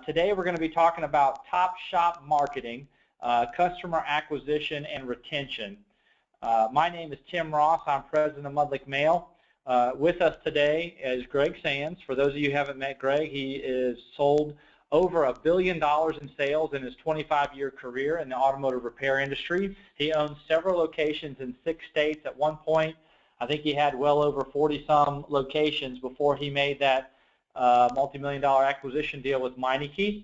Today we're going to be talking about top shop marketing, customer acquisition, and retention. My name is Tim Ross. I'm president of Mudlick Mail. With us today is Greg Sands. For those of you who haven't met Greg, he is sold over $1 billion in sales in his 25-year career in the automotive repair industry. He owns several locations in 6 states. At one point, I think he had well over 40-some locations before he made that multi-million-dollar acquisition deal with Meineke.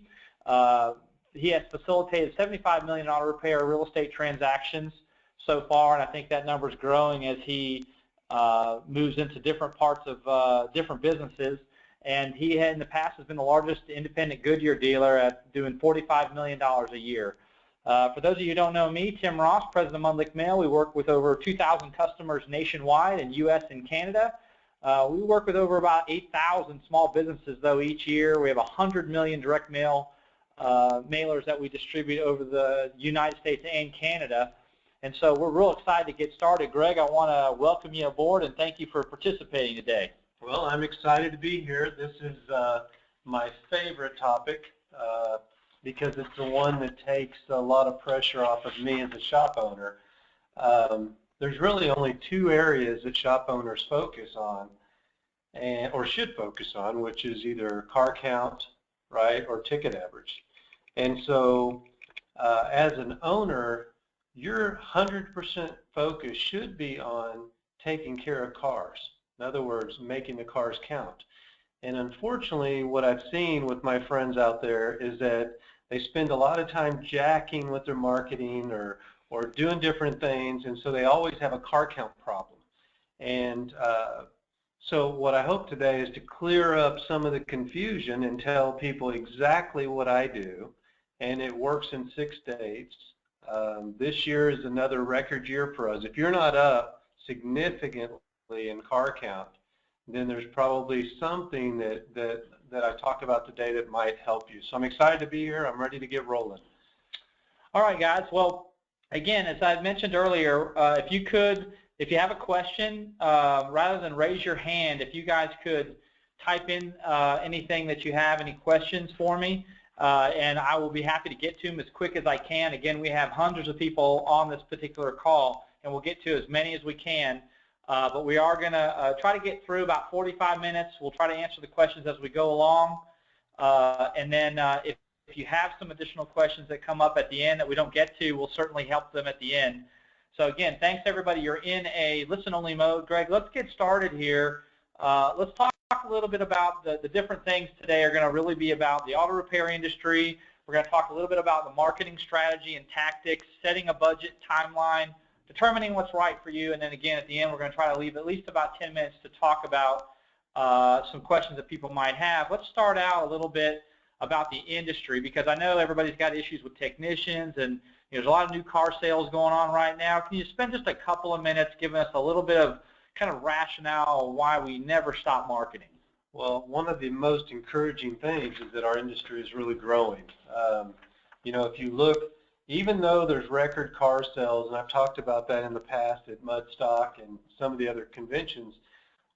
He has facilitated $75 million repair real estate transactions so far, and I think that number is growing as he moves into different parts of different businesses. And he in the past has been the largest independent Goodyear dealer at doing $45 million a year. For those of you who don't know me, Tim Ross, president of Mudlick Mail. We work with over 2,000 customers nationwide in U.S. and Canada. We work with over about 8,000 small businesses, though, each year. We have 100 million direct mail mailers that we distribute over the United States and Canada. And so we're real excited to get started. Greg, I want to welcome you aboard and thank you for participating today. Well, I'm excited to be here. This is my favorite topic because it's the one that takes a lot of pressure off of me as a shop owner. There's really only 2 areas that shop owners focus on, or should focus on, which is either car count, right, or ticket average. And so as an owner, your 100% focus should be on taking care of cars. In other words, making the cars count. And unfortunately, what I've seen with my friends out there is that they spend a lot of time jacking with their marketing or doing different things, and so they always have a car count problem. And so what I hope today is to clear up some of the confusion and tell people exactly what I do, and it works in 6 states. This year is another record year for us. If you're not up significantly in car count, then there's probably something that I talk about today that might help you. So I'm excited to be here. I'm ready to get rolling. All right, guys. Well, again, as I mentioned earlier, if you have a question, rather than raise your hand, if you guys could type in anything that you have, any questions for me, and I will be happy to get to them as quick as I can. Again, we have hundreds of people on this particular call, and we'll get to as many as we can. But we are going to try to get through about 45 minutes. We'll try to answer the questions as we go along. And then if you have some additional questions that come up at the end that we don't get to, we'll certainly help them at the end. So again, thanks everybody. You're in a listen-only mode. Greg, let's get started here. Let's talk a little bit about the different things today are going to really be about the auto repair industry. We're going to talk a little bit about the marketing strategy and tactics, setting a budget, timeline, determining what's right for you, and then again at the end we're going to try to leave at least about 10 minutes to talk about some questions that people might have. Let's start out a little bit about the industry, because I know everybody's got issues with technicians, and there's a lot of new car sales going on right now. Can you spend just a couple of minutes giving us a little bit of kind of rationale why we never stop marketing? Well, one of the most encouraging things is that our industry is really growing. If you look, even though there's record car sales, and I've talked about that in the past at Mudstock and some of the other conventions,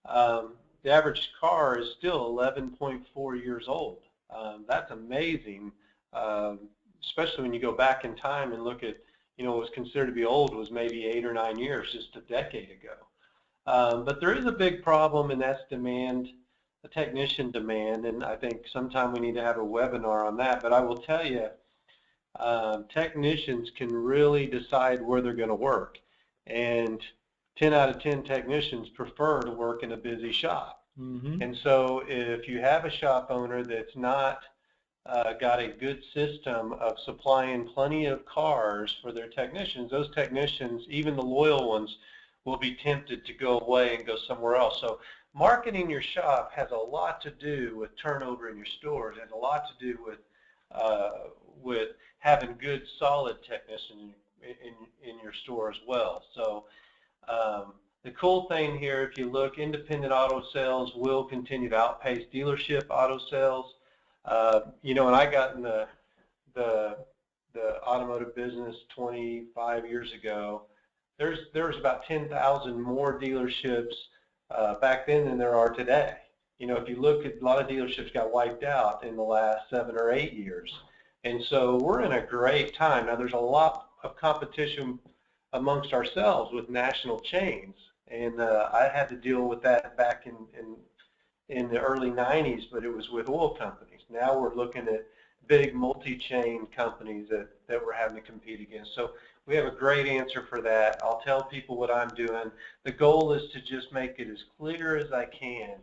the average car is still 11.4 years old. That's amazing, especially when you go back in time and look at, what was considered to be old was maybe 8 or 9 years, just a decade ago. But there is a big problem, and that's demand, the technician demand, and I think sometime we need to have a webinar on that. But I will tell you, technicians can really decide where they're going to work, and 10 out of 10 technicians prefer to work in a busy shop. Mm-hmm. And so if you have a shop owner that's not got a good system of supplying plenty of cars for their technicians, those technicians, even the loyal ones, will be tempted to go away and go somewhere else. So marketing your shop has a lot to do with turnover in your stores, and a lot to do with having good, solid technicians in your store as well. So the cool thing here, if you look, independent auto sales will continue to outpace dealership auto sales. When I got in the automotive business 25 years ago, there was about 10,000 more dealerships back then than there are today. You know, if you look at a lot of dealerships got wiped out in the last 7 or 8 years. And so we're in a great time. Now there's a lot of competition amongst ourselves with national chains. And I had to deal with that back in the early 90s, but it was with oil companies. Now we're looking at big multi-chain companies that we're having to compete against. So we have a great answer for that. I'll tell people what I'm doing. The goal is to just make it as clear as I can.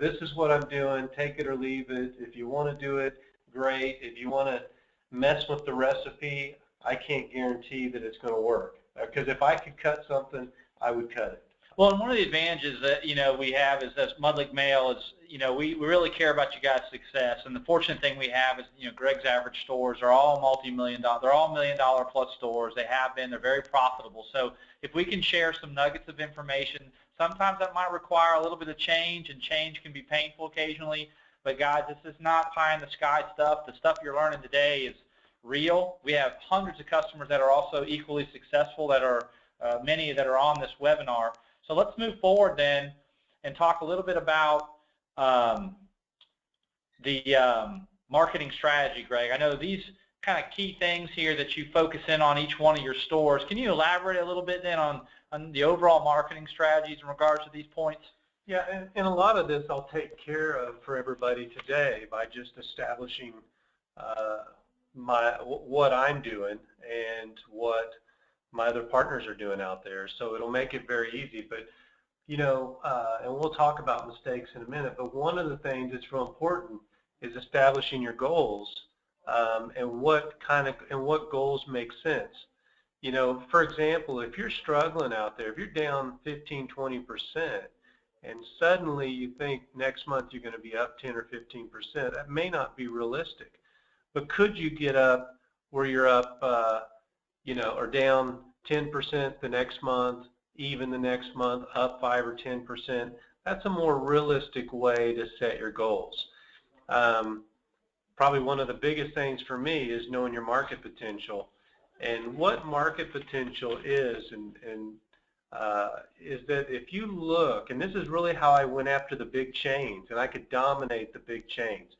This is what I'm doing, take it or leave it. If you want to do it, great. If you want to mess with the recipe, I can't guarantee that it's going to work. Because if I could cut something, I would cut it. Well, and one of the advantages that, you know, we have is as Mudlick Mail is, you know, we really care about you guys' success. And the fortunate thing we have is, you know, Greg's Average stores are all multi-million-dollar. They're all $1 million plus stores. They have been. They're very profitable. So if we can share some nuggets of information, sometimes that might require a little bit of change, and change can be painful occasionally. But guys, this is not pie in the sky stuff. The stuff you're learning today is real. We have hundreds of customers that are also equally successful, that are many that are on this webinar. So let's move forward then and talk a little bit about the marketing strategy, Greg. I know these kind of key things here that you focus in on each one of your stores. Can you elaborate a little bit then on the overall marketing strategies in regards to these points? Yeah, and a lot of this I'll take care of for everybody today by just establishing what I'm doing and what my other partners are doing out there. So it'll make it very easy. But, you know, and we'll talk about mistakes in a minute, but one of the things that's real important is establishing your goals and what goals make sense. You know, for example, if you're struggling out there, if you're down 15, 20%, and suddenly you think next month you're going to be up 10 or 15%, that may not be realistic. But could you get up where you're up, you know, or down 10% the next month, even the next month, up 5 or 10%? That's a more realistic way to set your goals. Probably one of the biggest things for me is knowing your market potential. And what market potential is, is that if you look, and this is really how I went after the big chains, and I could dominate the big chains.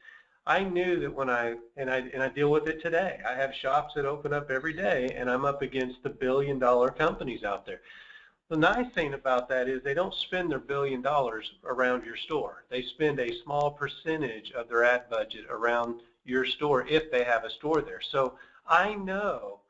I knew that when I deal with it today. I have shops that open up every day, and I'm up against the billion-dollar companies out there. The nice thing about that is they don't spend their $1 billion around your store. They spend a small percentage of their ad budget around your store if they have a store there. So I know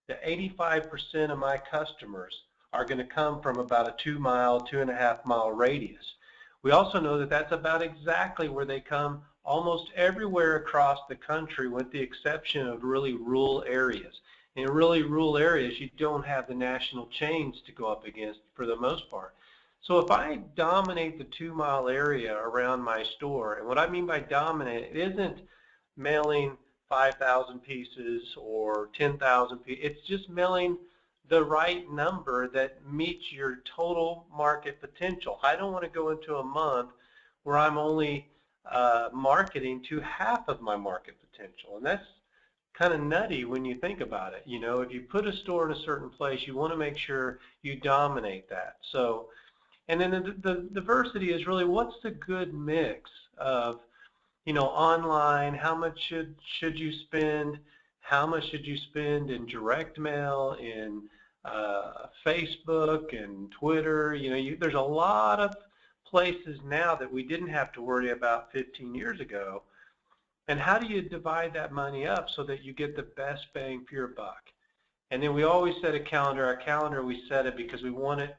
that 85% of my customers are going to come from about a 2-mile, 2.5-mile radius. We also know that that's about exactly where they come almost everywhere across the country, with the exception of really rural areas. In really rural areas, you don't have the national chains to go up against for the most part. So if I dominate the 2-mile area around my store, and what I mean by dominate, it isn't mailing 5,000 pieces or 10,000 pieces. It's just mailing the right number that meets your total market potential. I don't want to go into a month where I'm only marketing to half of my market potential, and that's kind of nutty when you think about it. You know, if you put a store in a certain place, you want to make sure you dominate that. So, and then the diversity is really, what's the good mix of, you know, online, how much should you spend, how much should you spend in direct mail, in Facebook and Twitter. You know, there's a lot of places now that we didn't have to worry about 15 years ago. And how do you divide that money up so that you get the best bang for your buck? And then we always set a calendar. Our calendar, we set it because we want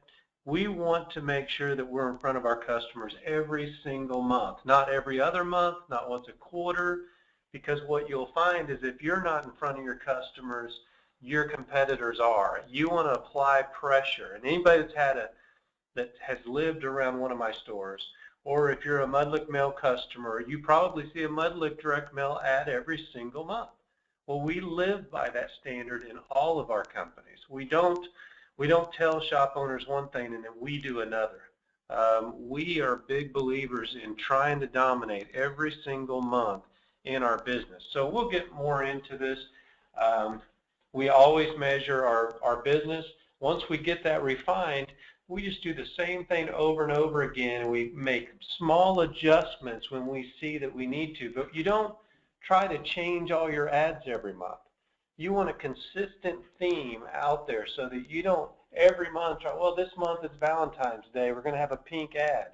to make sure that we're in front of our customers every single month, not every other month, not once a quarter, because what you'll find is if you're not in front of your customers, your competitors are. You want to apply pressure. And anybody that has lived around one of my stores, or if you're a Mudlick Mail customer, you probably see a Mudlick direct mail ad every single month. Well, we live by that standard in all of our companies. We don't tell shop owners one thing and then we do another. We are big believers in trying to dominate every single month in our business. So we'll get more into this. We always measure our business. Once we get that refined, we just do the same thing over and over again, and we make small adjustments when we see that we need to. But you don't try to change all your ads every month. You want a consistent theme out there so that you don't every month try, well, this month it's Valentine's Day, we're going to have a pink ad.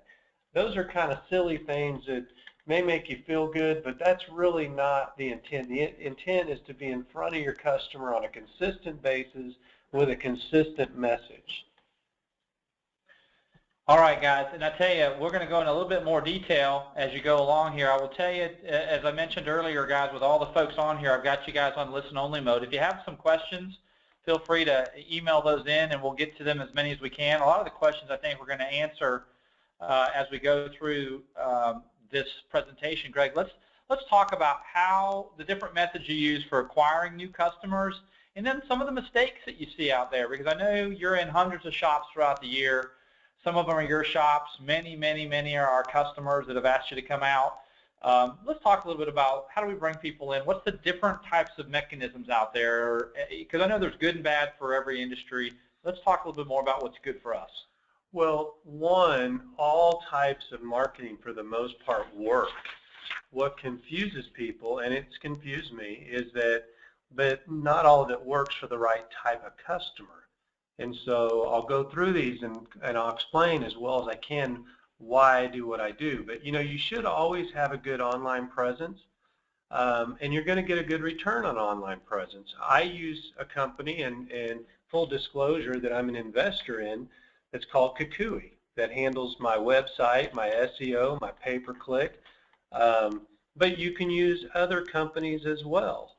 Those are kind of silly things that may make you feel good, but that's really not the intent. The intent is to be in front of your customer on a consistent basis with a consistent message. All right, guys, and I tell you, we're going to go in a little bit more detail as you go along here. I will tell you, as I mentioned earlier, guys, with all the folks on here, I've got you guys on listen-only mode. If you have some questions, feel free to email those in, and we'll get to them as many as we can. A lot of the questions I think we're going to answer as we go through this presentation. Greg, let's talk about how the different methods you use for acquiring new customers, and then some of the mistakes that you see out there, because I know you're in hundreds of shops throughout the year. Some of them are your shops. Many, many, many are our customers that have asked you to come out. Let's talk a little bit about how do we bring people in? What's the different types of mechanisms out there? Because I know there's good and bad for every industry. Let's talk a little bit more about what's good for us. Well, one, all types of marketing for the most part work. What confuses people, and it's confused me, is that not all of it works for the right type of customer. And so I'll go through these and I'll explain as well as I can why I do what I do. But you know, you should always have a good online presence, and you're going to get a good return on online presence. I use a company, and full disclosure that I'm an investor in, that's called Kukui, that handles my website, my SEO, my pay-per-click. But you can use other companies as well.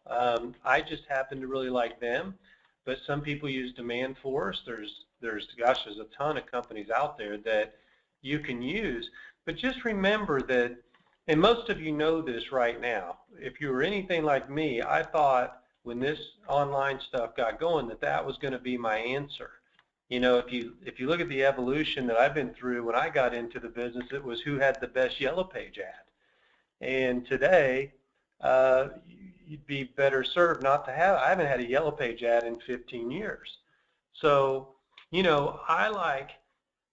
I just happen to really like them. But some people use Demand Force. There's a ton of companies out there that you can use. But just remember that, and most of you know this right now, if you were anything like me, I thought when this online stuff got going that was going to be my answer. You know, if you look at the evolution that I've been through when I got into the business, it was who had the best Yellow Page ad. And today, you'd be better served not to have. I haven't had a Yellow Page ad in 15 years. So, you know, I like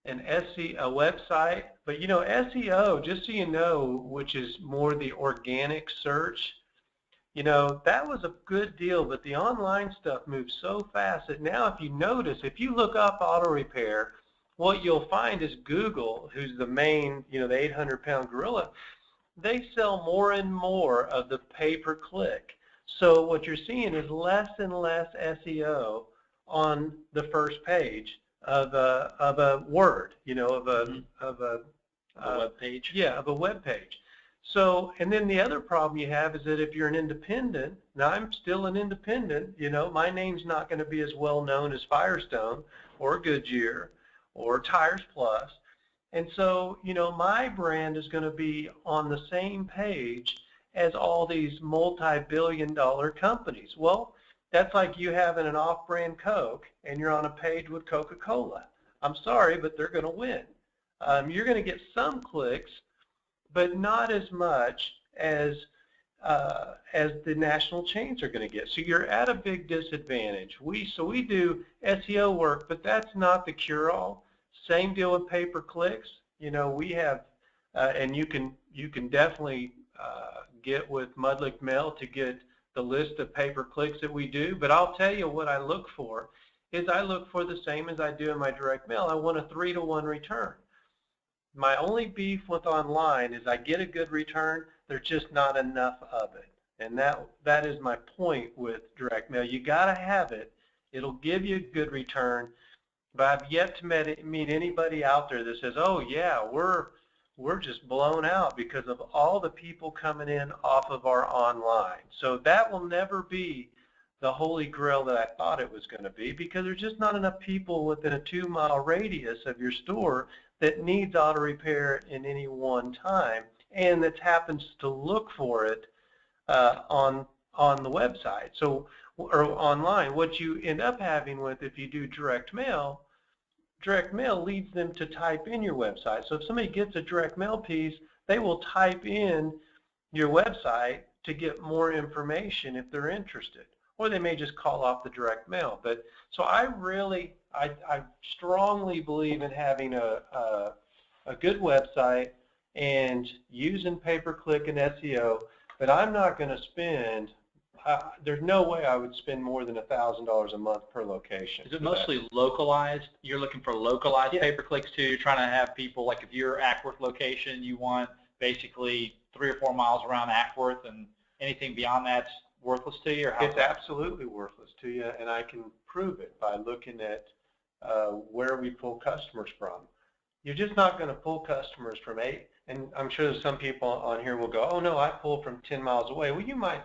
an SEO website, but you know, SEO, just so you know, which is more the organic search, you know, that was a good deal, but the online stuff moves so fast that now if you notice, if you look up auto repair, what you'll find is Google, who's the main, you know, the 800-pound gorilla, they sell more and more of the pay-per-click. So what you're seeing is less and less SEO on the first page of a word, you know, of a web page. Yeah, of a web page. So, and then the other problem you have is that if you're an independent, now I'm still an independent, you know, my name's not going to be as well known as Firestone or Goodyear or Tires Plus. And so, you know, my brand is going to be on the same page as all these multi-billion-dollar companies. Well, that's like you having an off-brand Coke and you're on a page with Coca-Cola. I'm sorry, but they're going to win. You're going to get some clicks, but not as much as the national chains are going to get. So you're at a big disadvantage. So we do SEO work, but that's not the cure-all. Same deal with pay-per-clicks. You know, we have, and you can definitely get with Mudlick Mail to get the list of pay-per-clicks that we do. But I'll tell you what I look for is I look for the same as I do in my direct mail. I want a 3-to-1 return. My only beef with online is I get a good return. There's just not enough of it, and that is my point with direct mail. You got to have it. It'll give you a good return. But I've yet to meet anybody out there that says, oh yeah, we're just blown out because of all the people coming in off of our online. So that will never be the holy grail that I thought it was going to be, because there's just not enough people within a 2-mile radius of your store that needs auto repair in any one time and that happens to look for it on the website. So, or online. What you end up having with, if you do direct mail leads them to type in your website. So if somebody gets a direct mail piece, they will type in your website to get more information if they're interested. or they may just call off the direct mail. But so I strongly believe in having a good website and using pay-per-click and SEO, but I'm not going to spend, there's no way I would spend more than $1,000 a month per location. Is it mostly localized? You're looking for localized pay-per-clicks too? You're trying to have people, like if you're Ackworth location, you want basically 3 or 4 miles around Ackworth, and anything beyond that's worthless to you? Or it's absolutely worthless to you, and I can prove it by looking at where we pull customers from. You're just not going to pull customers from 8, and I'm sure some people on here will go, oh no, I pull from 10 miles away. Well, you might,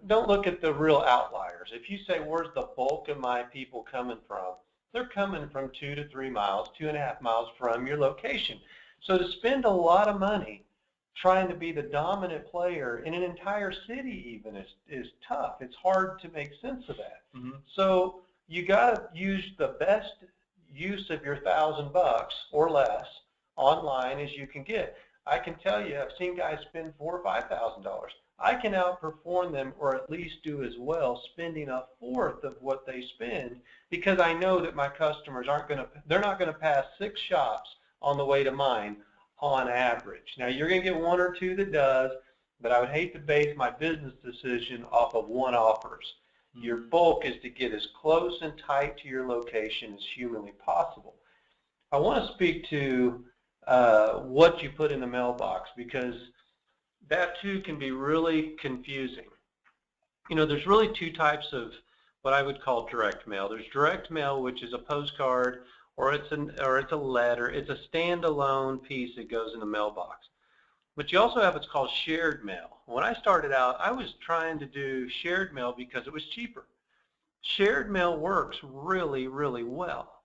don't look at the real outliers. If you say, where's the bulk of my people coming from? They're coming from 2 to 3 miles, 2.5 miles from your location. So to spend a lot of money trying to be the dominant player in an entire city even is tough. It's hard to make sense of that. Mm-hmm. So you got to use the best use of your $1,000 or less online as you can get. I can tell you, I've seen guys spend $4,000 or $5,000. I can outperform them, or at least do as well, spending 1/4 of what they spend, because I know that my customers they're not going to pass 6 shops on the way to mine on average. Now, you're going to get 1 or 2 that does, but I would hate to base my business decision off of one-offers. Your bulk is to get as close and tight to your location as humanly possible. I want to speak to what you put in the mailbox, because that too can be really confusing. You know, there's really 2 types of what I would call direct mail. There's direct mail, which is a postcard, or it's a letter. It's a standalone piece that goes in the mailbox. But you also have what's called shared mail. When I started out, I was trying to do shared mail because it was cheaper. Shared mail works really, really well.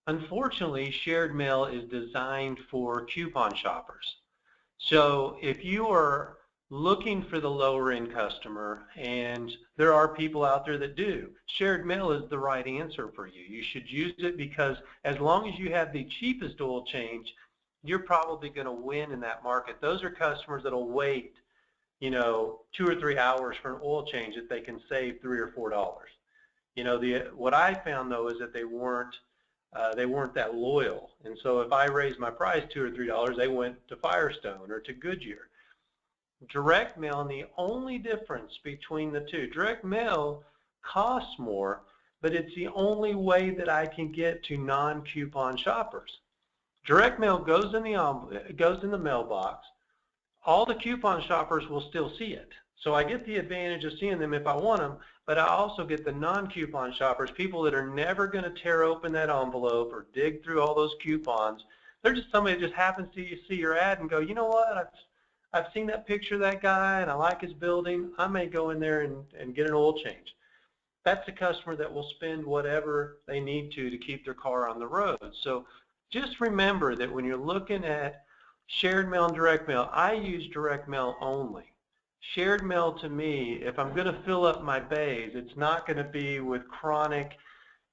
Unfortunately, shared mail is designed for coupon shoppers. So if you are looking for the lower end customer, and there are people out there that do, shared mail is the right answer for you. You should use it, because as long as you have the cheapest oil change, you're probably going to win in that market. Those are customers that will wait, you know, 2 or 3 hours for an oil change that they can save $3 or $4. You know, what I found though is that they weren't that loyal, and so if I raised my price $2 or $3, they went to Firestone or to Goodyear. Direct mail, and the only difference between the two, direct mail costs more, but it's the only way that I can get to non-coupon shoppers. Direct mail goes in the mailbox. All the coupon shoppers will still see it. So I get the advantage of seeing them if I want them, but I also get the non-coupon shoppers, people that are never going to tear open that envelope or dig through all those coupons. They're just somebody that just happens to see your ad and go, you know what, I've seen that picture of that guy and I like his building. I may go in there and get an oil change. That's the customer that will spend whatever they need to keep their car on the road. So just remember that when you're looking at shared mail and direct mail, I use direct mail only. Shared mail, to me, if I'm going to fill up my bays, it's not going to be with chronic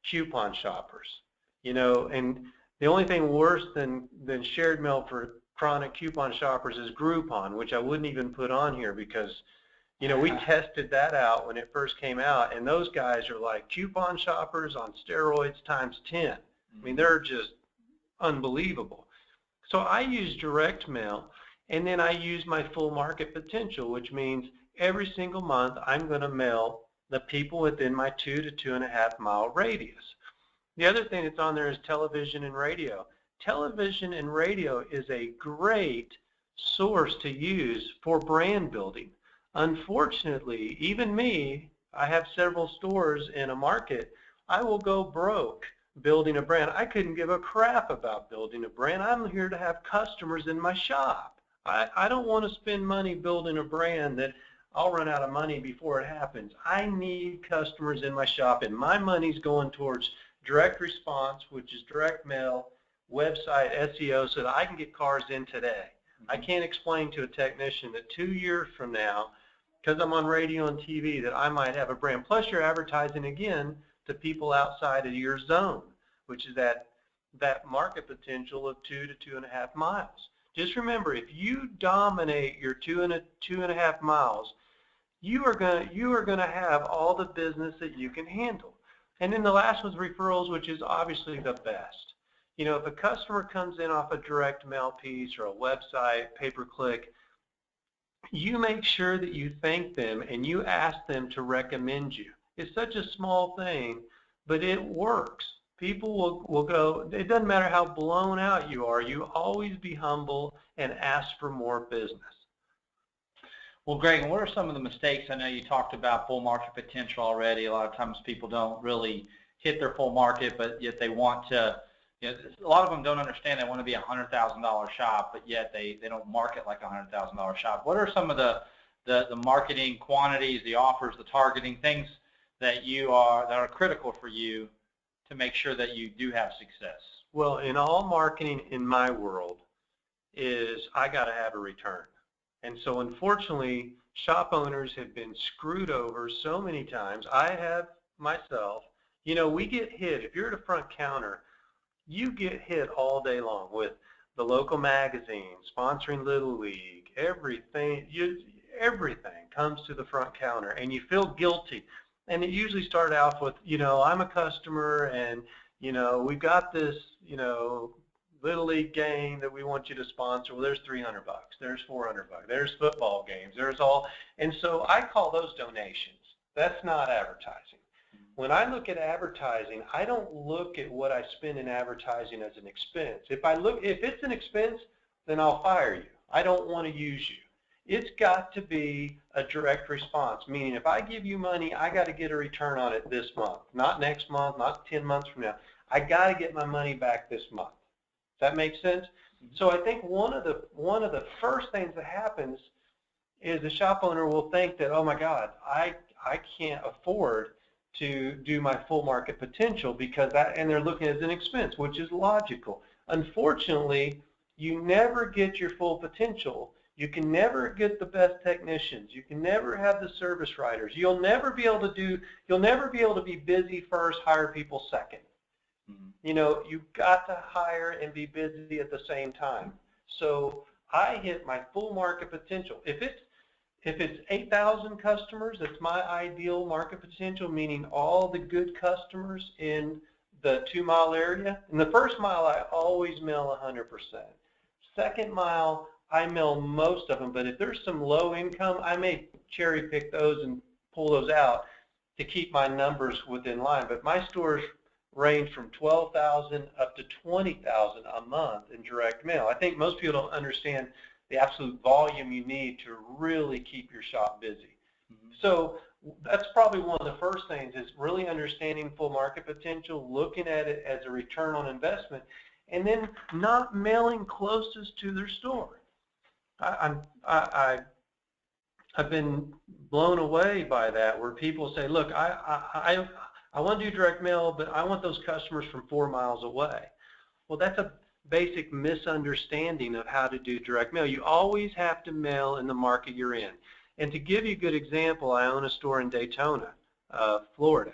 coupon shoppers. You know, and the only thing worse than shared mail for chronic coupon shoppers is Groupon, which I wouldn't even put on here, because, you know, we tested that out when it first came out, and those guys are like coupon shoppers on steroids times 10. I mean, they're just unbelievable. So I use direct mail, and then I use my full market potential, which means every single month I'm going to mail the people within my 2 to 2.5 mile radius. The other thing that's on there is television and radio. Television and radio is a great source to use for brand building. Unfortunately, even me, I have several stores in a market, I will go broke building a brand. I couldn't give a crap about building a brand. I'm here to have customers in my shop. I don't want to spend money building a brand that I'll run out of money before it happens. I need customers in my shop, and my money's going towards direct response, which is direct mail, website, SEO, so that I can get cars in today. I can't explain to a technician that 2 years from now, because I'm on radio and TV, that I might have a brand. Plus, you're advertising again to people outside of your zone, which is that market potential of 2 to 2.5 miles. Just remember, if you dominate your 2.5 miles, you are gonna have all the business that you can handle. And then the last one's referrals, which is obviously the best. You know, if a customer comes in off a direct mail piece or a website, pay-per-click, you make sure that you thank them and you ask them to recommend you. It's such a small thing, but it works. People will go, it doesn't matter how blown out you are, you always be humble and ask for more business. Well, Greg, what are some of the mistakes? I know you talked about full market potential already. A lot of times people don't really hit their full market, but yet they want to, you know, a lot of them don't understand they want to be a $100,000 shop, but yet they don't market like a $100,000 shop. What are some of the marketing quantities, the offers, the targeting, things that are critical for you to make sure that you do have success? Well, in all marketing in my world is I got to have a return. And so unfortunately, shop owners have been screwed over so many times. I have myself. You know, we get hit. If you're at a front counter, you get hit all day long with the local magazine, sponsoring Little League, everything. Everything comes to the front counter, and you feel guilty. And it usually started off with, you know, I'm a customer, and, you know, we've got this, you know, Little League game that we want you to sponsor. Well, there's $300, there's $400, there's football games, there's all. And so I call those donations. That's not advertising. When I look at advertising, I don't look at what I spend in advertising as an expense. If it's an expense, then I'll fire you. I don't want to use you. It's got to be a direct response, meaning if I give you money, I got to get a return on it this month, not next month, not 10 months from now. I got to get my money back this month. Does that make sense? So I think one of the first things that happens is the shop owner will think that, oh my God, I can't afford to do my full market potential because and they're looking at it as an expense, which is logical. Unfortunately, you never get your full potential. You can never get the best technicians. You can never have the service writers. You'll never be able to be busy first, hire people second. Mm-hmm. You know, you've got to hire and be busy at the same time. So I hit my full market potential. If it's 8,000 customers, that's my ideal market potential, meaning all the good customers in the 2-mile area. In the first mile, I always mail 100%. Second mile, I mail most of them, but if there's some low income, I may cherry pick those and pull those out to keep my numbers within line. But my stores range from 12,000 up to 20,000 a month in direct mail. I think most people don't understand the absolute volume you need to really keep your shop busy. Mm-hmm. So that's probably one of the first things is really understanding full market potential, looking at it as a return on investment, and then not mailing closest to their store. I've been blown away by that, where people say, look, I want to do direct mail, but I want those customers from 4 miles away. Well, that's a basic misunderstanding of how to do direct mail. You always have to mail in the market you're in. And to give you a good example, I own a store in Daytona, Florida.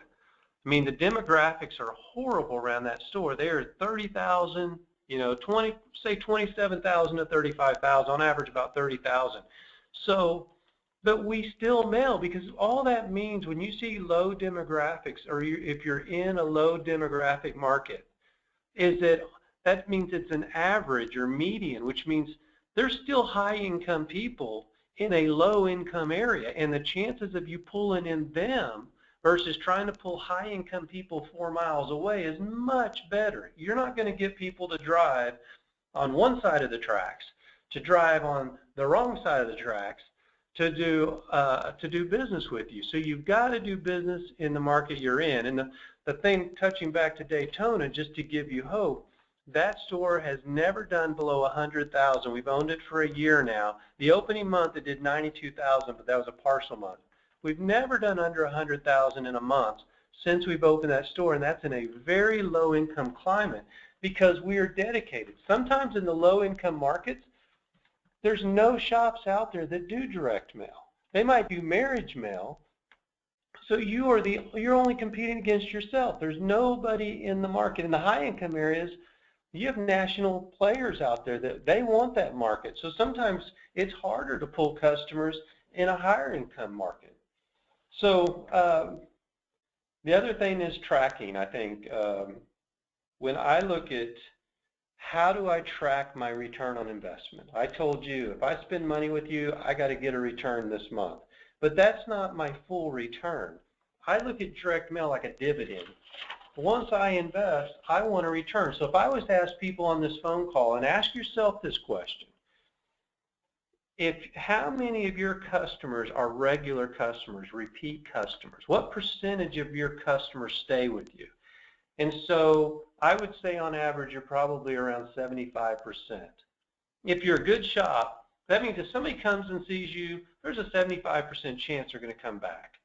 I mean, the demographics are horrible around that store. They are 30,000, you know, say 27,000 to 35,000, on average about 30,000. So, but we still mail, because all that means when you see low demographics, or if you're in a low demographic market, is that means it's an average or median, which means there's still high income people in a low income area, and the chances of you pulling in them versus trying to pull high income people 4 miles away is much better. You're not going to get people to drive on one side of the tracks, to drive on the wrong side of the tracks, to do business with you. So you've got to do business in the market you're in. And the thing, touching back to Daytona, just to give you hope, that store has never done below 100,000. We've owned it for a year now. The opening month it did 92,000, but that was a partial month. We've never done under 100,000 in a month since we've opened that store, and that's in a very low income climate because we are dedicated. Sometimes in the low income markets, there's no shops out there that do direct mail. They might do marriage mail, so you're only competing against yourself. There's nobody in the market. In the high income areas, you have national players out there that they want that market. So sometimes it's harder to pull customers in a higher income market. So the other thing is tracking, I think. When I look at how do I track my return on investment, I told you if I spend money with you, I got to get a return this month. But that's not my full return. I look at direct mail like a dividend. Once I invest, I want a return. So if I was to ask people on this phone call, and ask yourself this question, how many of your customers are regular customers, repeat customers? What percentage of your customers stay with you? And so I would say on average you're probably around 75%. If you're a good shop, that means if somebody comes and sees you, there's a 75% chance they're going to come back.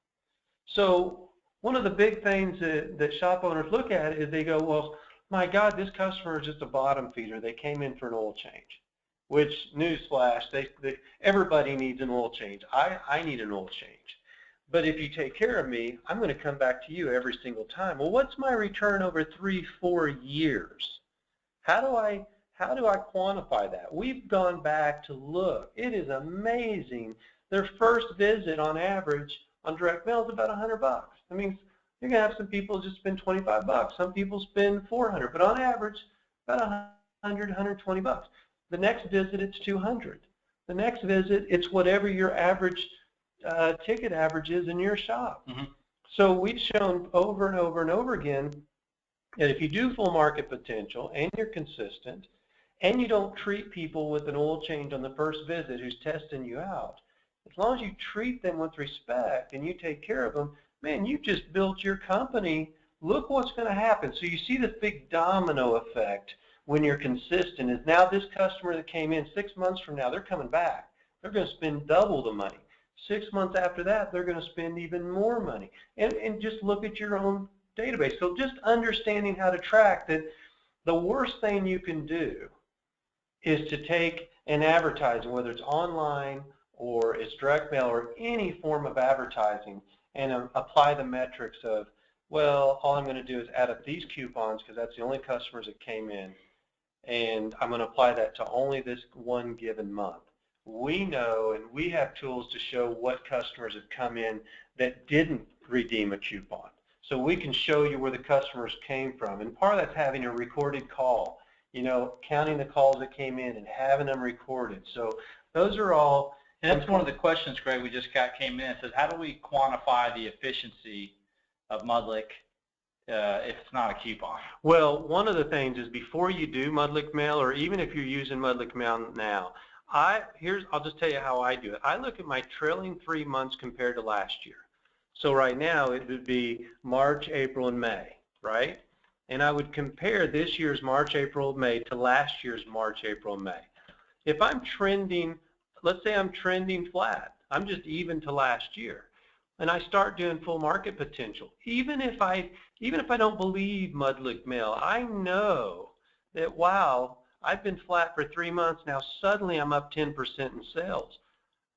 So one of the big things that shop owners look at is they go, well, my God, this customer is just a bottom feeder. They came in for an oil change. Which, newsflash, everybody needs an oil change. I need an oil change. But if you take care of me, I'm going to come back to you every single time. Well, what's my return over 3-4 years? How do I quantify that? We've gone back to look. It is amazing. Their first visit on average on direct mail is about $100. That means you're going to have some people just spend $25. Some people spend $400, but on average, about $100, $120. The next visit, it's $200. The next visit, it's whatever your average ticket average is in your shop. Mm-hmm. So we've shown over and over and over again that if you do full market potential and you're consistent and you don't treat people with an oil change on the first visit who's testing you out, as long as you treat them with respect and you take care of them, man, you just built your company. Look what's going to happen. So you see this big domino effect when you're consistent is now this customer that came in 6 months from now, they're coming back. They're going to spend double the money. 6 months after that, they're going to spend even more money. And just look at your own database. So just understanding how to track that the worst thing you can do is to take an advertising, whether it's online or it's direct mail or any form of advertising, and apply the metrics of, well, all I'm going to do is add up these coupons because that's the only customers that came in, and I'm going to apply that to only this one given month. We know, and we have tools to show what customers have come in that didn't redeem a coupon. So we can show you where the customers came from. And part of that's having a recorded call, counting the calls that came in and having them recorded. So those are all. And that's one of the questions, Greg, we just came in. It says, how do we quantify the efficiency of Mudlick if it's not a coupon? Well, one of the things is before you do Mudlick Mail, or even if you're using Mudlick Mail now, I'll just tell you how I do it. I look at my trailing 3 months compared to last year. So right now it would be March, April, and May, right? And I would compare this year's March, April, May to last year's March, April, May. If I'm trending, let's say I'm trending flat, I'm just even to last year, and I start doing full market potential, even if I don't believe Mudlick Mail, I know that, wow, I've been flat for 3 months now, suddenly I'm up 10% in sales.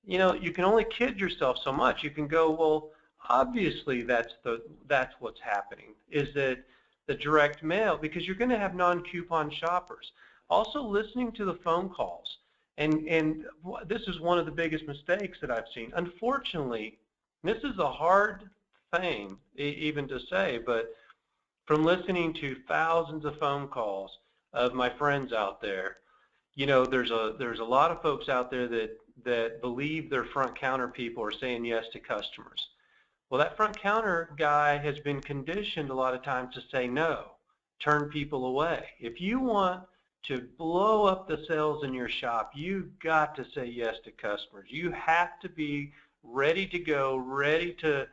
You can only kid yourself so much. You can go, well, obviously that's what's happening, is that the direct mail, because you're going to have non-coupon shoppers. Also listening to the phone calls, and this is one of the biggest mistakes that I've seen. Unfortunately, this is a hard thing even to say, but from listening to thousands of phone calls of my friends out there, there's a lot of folks out there that believe their front counter people are saying yes to customers. Well, that front counter guy has been conditioned a lot of times to say no, turn people away. If you want to blow up the sales in your shop, you've got to say yes to customers. You have to be ready to go, ready to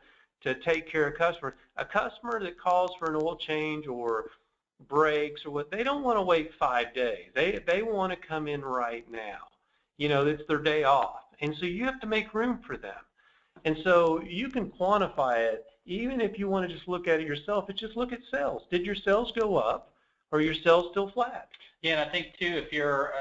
take care of customers. A customer that calls for an oil change or breaks or what, they don't want to wait 5 days. They want to come in right now. It's their day off. And so you have to make room for them. And so you can quantify it, even if you want to just look at it yourself, it's just look at sales. Did your sales go up, or are your sales still flat? Yeah, and I think too, if you're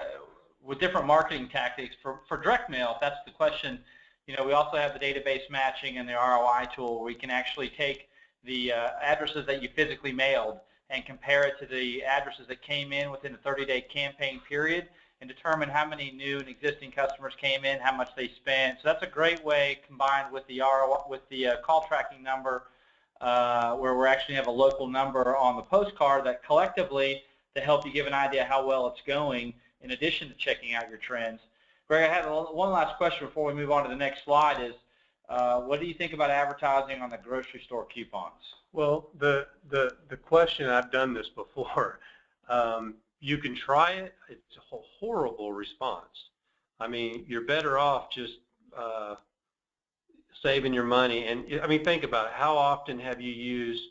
with different marketing tactics for direct mail, if that's the question, we also have the database matching and the ROI tool where we can actually take the addresses that you physically mailed and compare it to the addresses that came in within the 30-day campaign period. and determine how many new and existing customers came in, how much they spent. So that's a great way, combined with the call tracking number, where we actually have a local number on the postcard that collectively to help you give an idea how well it's going, in addition to checking out your trends. Greg, I have one last question before we move on to the next slide. Is what do you think about advertising on the grocery store coupons? Well, the question, I've done this before. You can try it. It's a horrible response. I mean, you're better off just saving your money. And I mean, think about it. How often have you used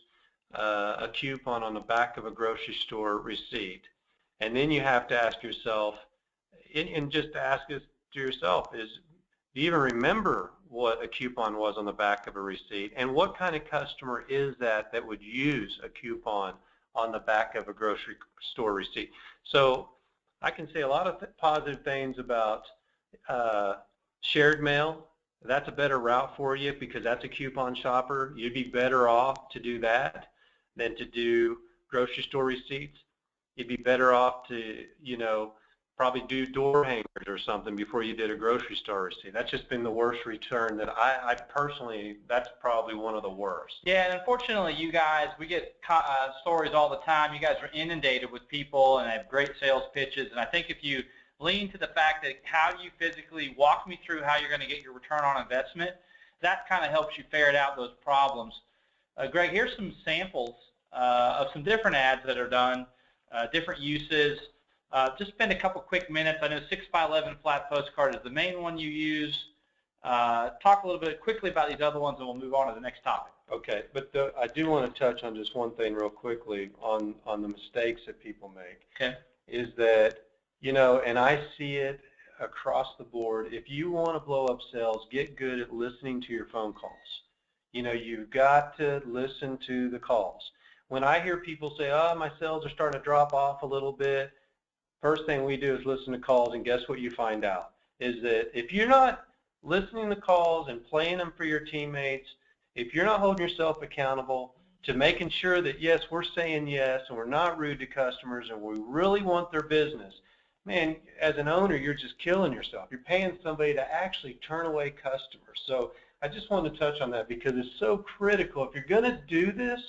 a coupon on the back of a grocery store receipt? And then you have to ask yourself, and just to ask this to yourself, do you even remember what a coupon was on the back of a receipt? And what kind of customer is that would use a coupon on the back of a grocery store receipt? So I can say a lot of positive things about shared mail. That's a better route for you because that's a coupon shopper. You'd be better off to do that than to do grocery store receipts. You'd be better off to, probably do door hangers or something before you did a grocery store receipt. That's just been the worst return that I personally, that's probably one of the worst. Yeah, and unfortunately, you guys, we get stories all the time. You guys are inundated with people and have great sales pitches. And I think if you lean to the fact that how do you physically walk me through how you're going to get your return on investment, that kind of helps you ferret out those problems. Greg, here's some samples of some different ads that are done, different uses. Just spend a couple quick minutes. I know 6x11 flat postcard is the main one you use. Talk a little bit quickly about these other ones, and we'll move on to the next topic. Okay, but I do want to touch on just one thing real quickly on the mistakes that people make. Okay. Is that, and I see it across the board. If you want to blow up sales, get good at listening to your phone calls. You've got to listen to the calls. When I hear people say, oh, my sales are starting to drop off a little bit, first thing we do is listen to calls, and guess what you find out? Is that if you're not listening to calls and playing them for your teammates, if you're not holding yourself accountable to making sure that, yes, we're saying yes and we're not rude to customers and we really want their business, man, as an owner, you're just killing yourself. You're paying somebody to actually turn away customers. So I just wanted to touch on that because it's so critical. If you're going to do this,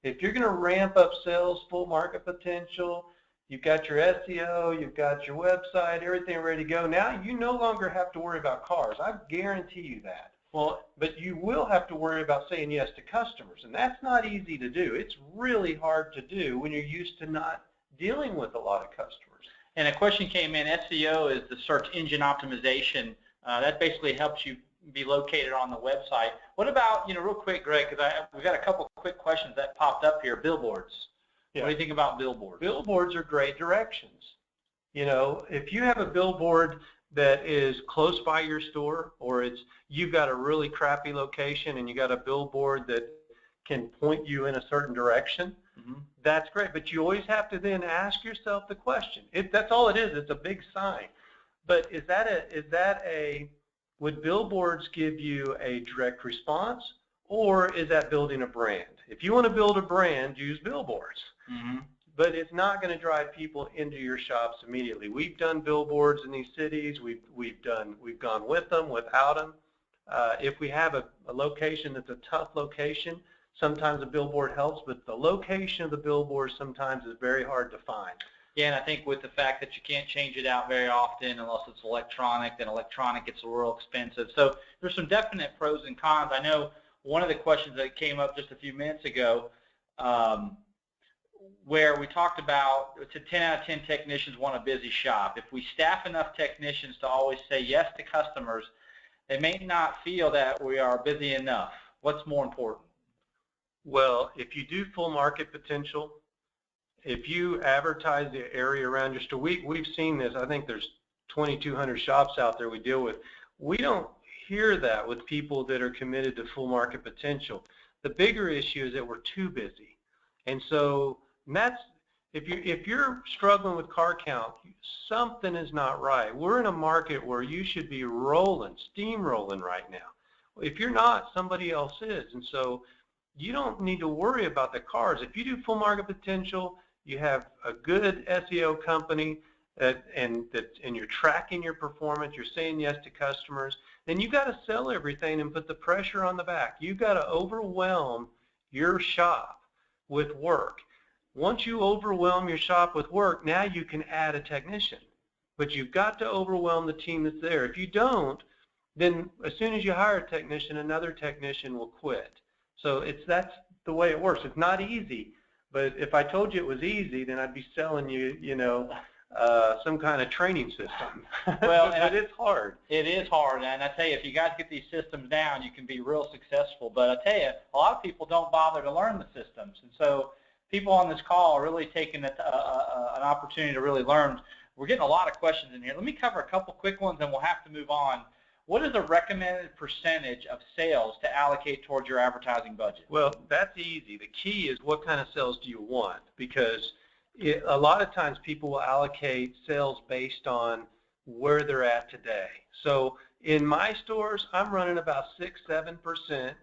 if you're going to ramp up sales, full market potential, you've got your SEO, you've got your website, everything ready to go. Now you no longer have to worry about cars. I guarantee you that. Well, but you will have to worry about saying yes to customers, and that's not easy to do. It's really hard to do when you're used to not dealing with a lot of customers. And a question came in, SEO is the search engine optimization. That basically helps you be located on the website. What about, real quick, Greg, because we've got a couple quick questions that popped up here, billboards. Yeah. What do you think about billboards? Billboards are great directions. If you have a billboard that is close by your store, or you've got a really crappy location and you got a billboard that can point you in a certain direction, that's great. But you always have to then ask yourself the question. That's all it is. It's a big sign. But would billboards give you a direct response, or is that building a brand? If you want to build a brand, use billboards. But it's not going to drive people into your shops immediately. We've done billboards in these cities. We've gone with them, without them. If we have a location that's a tough location, sometimes a billboard helps, but the location of the billboard sometimes is very hard to find. Yeah, and I think with the fact that you can't change it out very often unless it's electronic, then electronic gets real expensive. So there's some definite pros and cons. I know one of the questions that came up just a few minutes ago, where we talked about 10 out of 10 technicians want a busy shop. If we staff enough technicians to always say yes to customers, they may not feel that we are busy enough. What's more important? Well, if you do full market potential, if you advertise the area around your store, we've seen this. I think there's 2,200 shops out there we deal with. We don't hear that with people that are committed to full market potential. The bigger issue is that we're too busy. And so if you're struggling with car count, something is not right. We're in a market where you should be steamrolling right now. If you're not, somebody else is. And so you don't need to worry about the cars. If you do full market potential, you have a good SEO company, and you're tracking your performance, you're saying yes to customers, then you got to sell everything and put the pressure on the back. You got to overwhelm your shop with work. Once you overwhelm your shop with work, now you can add a technician. But you've got to overwhelm the team that's there. If you don't, then as soon as you hire a technician, another technician will quit. So that's the way it works. It's not easy, but if I told you it was easy, then I'd be selling you, some kind of training system. Well, but it's hard. It is hard, and I tell you, if you guys get these systems down, you can be real successful. But I tell you, a lot of people don't bother to learn the systems, and so people on this call are really taking an opportunity to really learn. We're getting a lot of questions in here. Let me cover a couple quick ones, and we'll have to move on. What is the recommended percentage of sales to allocate towards your advertising budget? Well, that's easy. The key is what kind of sales do you want? Because a lot of times people will allocate sales based on where they're at today. So in my stores, I'm running about 6-7%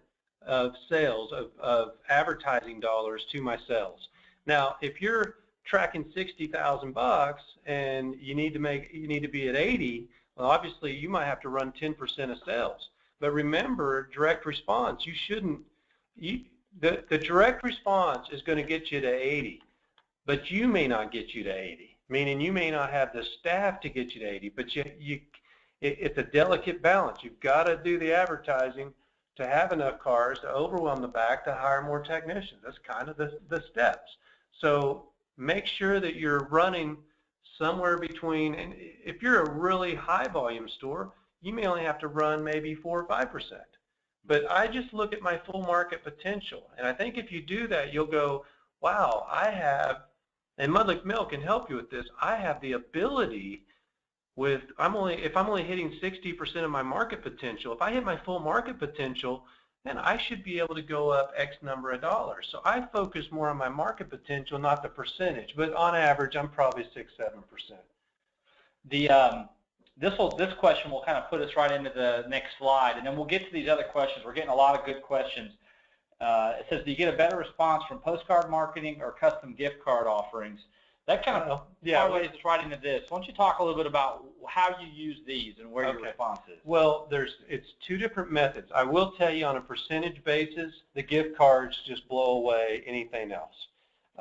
of sales of advertising dollars to my sales. Now, if you're tracking $60,000 and you need to be at 80, well, obviously you might have to run 10% of sales. But remember, direct response, the direct response is going to get you to 80, but you may not get you to 80, meaning you may not have the staff to get you to 80, but it's a delicate balance. You've got to do the advertising to have enough cars to overwhelm the back to hire more technicians. That's kind of the steps. So make sure that you're running somewhere between, and if you're a really high volume store, you may only have to run maybe 4 or 5%. But I just look at my full market potential, and I think if you do that, you'll go, wow, and Mudlick Mill can help you with this, I have the ability if I'm only hitting 60% of my market potential, if I hit my full market potential, then I should be able to go up X number of dollars. So I focus more on my market potential, not the percentage. But on average, I'm probably 6-7%. This question will kind of put us right into the next slide, and then we'll get to these other questions. We're getting a lot of good questions. It says, do you get a better response from postcard marketing or custom gift card offerings? That kind of parlays us right into this. Why don't you talk a little bit about how you use these and where your response is? Well, it's two different methods. I will tell you on a percentage basis, the gift cards just blow away anything else.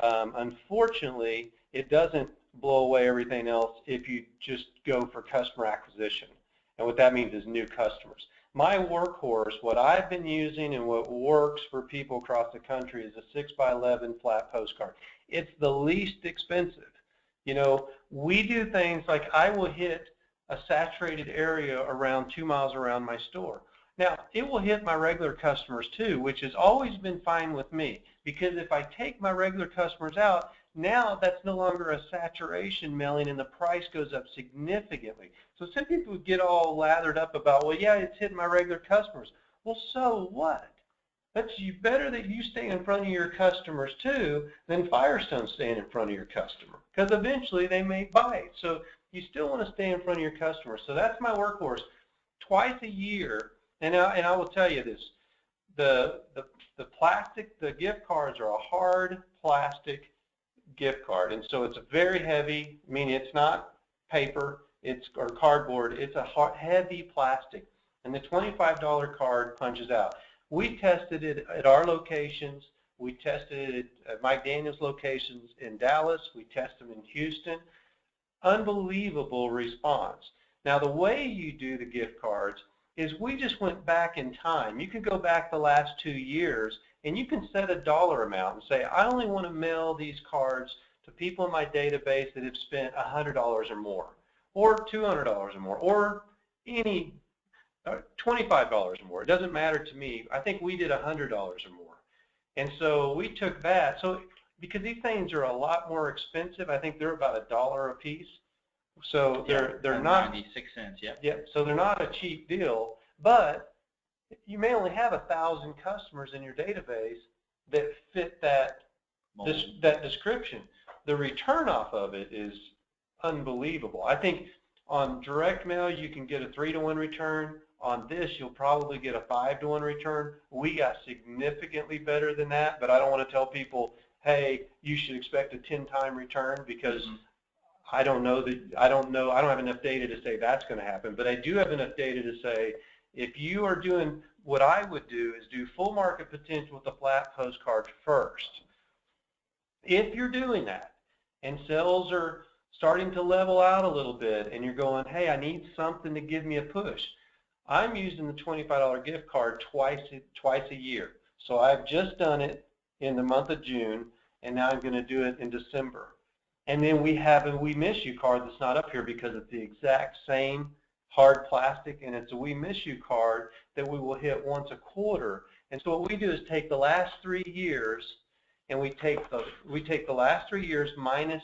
Unfortunately, it doesn't blow away everything else if you just go for customer acquisition. And what that means is new customers. My workhorse, what I've been using and what works for people across the country is a 6x11 flat postcard. It's the least expensive. We do things like I will hit a saturated area around 2 miles around my store. Now, it will hit my regular customers too, which has always been fine with me, because if I take my regular customers out, now that's no longer a saturation mailing and the price goes up significantly. So some people get all lathered up about, well, yeah, it's hitting my regular customers. Well, so what? That's better that you stay in front of your customers too than Firestone staying in front of your customer, because eventually they may buy it. So you still want to stay in front of your customers. So that's my workhorse. Twice a year, and I will tell you this, the gift cards are a hard plastic gift card, and so it's a very heavy, meaning it's not paper, or cardboard, it's a heavy plastic, and the $25 card punches out. We tested it at our locations. We tested it at Mike Daniels locations in Dallas. We tested them in Houston. Unbelievable response. Now, the way you do the gift cards is we just went back in time. You can go back the last 2 years, and you can set a dollar amount and say, I only want to mail these cards to people in my database that have spent $100 or more, or $200 or more, or any $25 or more. It doesn't matter to me. I think we did $100 or more. And so we took that. So because these things are a lot more expensive, I think they're about $1 a piece. So they're not 96 cents. Yeah. Yeah. So they're not a cheap deal, but you may only have 1,000 customers in your database that fit that description. The return off of it is unbelievable. I think on direct mail you can get a 3-to-1 return. On this, you'll probably get a 5-to-1 return. We got significantly better than that, but I don't want to tell people, hey, you should expect a 10-time return, because I don't know, I don't have enough data to say that's going to happen, but I do have enough data to say if you are doing, what I would do is do full market potential with a flat postcard first. If you're doing that and sales are starting to level out a little bit and you're going, hey, I need something to give me a push, I'm using the $25 gift card twice a year. So I've just done it in the month of June, and now I'm going to do it in December. And then we have a We Miss You card that's not up here because it's the exact same hard plastic, and it's a We Miss You card that we will hit once a quarter. And so what we do is take the last 3 years, and we take the last 3 years minus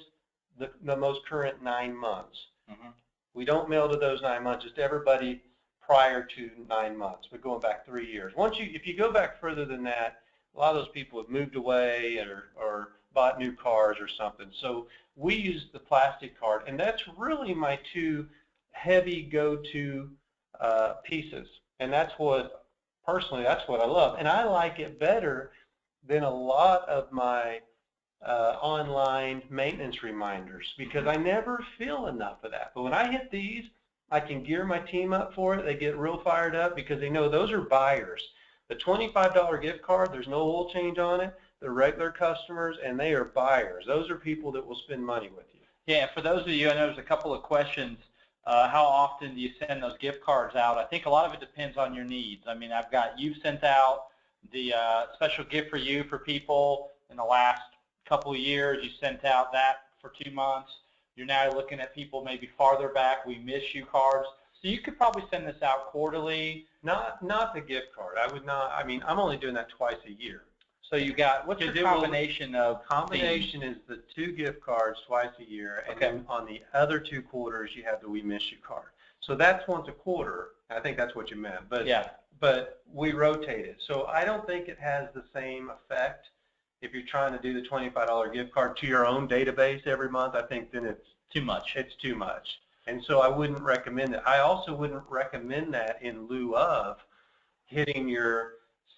the most current 9 months. Mm-hmm. We don't mail to those 9 months, just everybody prior to 9 months, but going back 3 years. If you go back further than that, a lot of those people have moved away or bought new cars or something. So we use the plastic card, and that's really my two heavy go-to pieces. And personally, that's what I love. And I like it better than a lot of my online maintenance reminders because I never feel enough of that. But when I hit these, I can gear my team up for it. They get real fired up because they know those are buyers. The $25 gift card, there's no oil change on it. They're regular customers, and they are buyers. Those are people that will spend money with you. Yeah, for those of you, I know there's a couple of questions. How often do you send those gift cards out? I think a lot of it depends on your needs. I mean, you've sent out the special gift for you for people in the last couple of years. You sent out that for 2 months. You're now looking at people maybe farther back. We miss you cards. So you could probably send this out quarterly. Not the gift card. I would not. I mean, I'm only doing that twice a year. So you got, what's your combination of? Combination is the 2 gift cards twice a year, and then on the other 2 quarters you have the We Miss You card. So that's once a quarter. I think that's what you meant. But yeah. But we rotate it. So I don't think it has the same effect if you're trying to do the $25 gift card to your own database every month. I think then it's too much. It's too much. And so I wouldn't recommend it. I also wouldn't recommend that in lieu of hitting your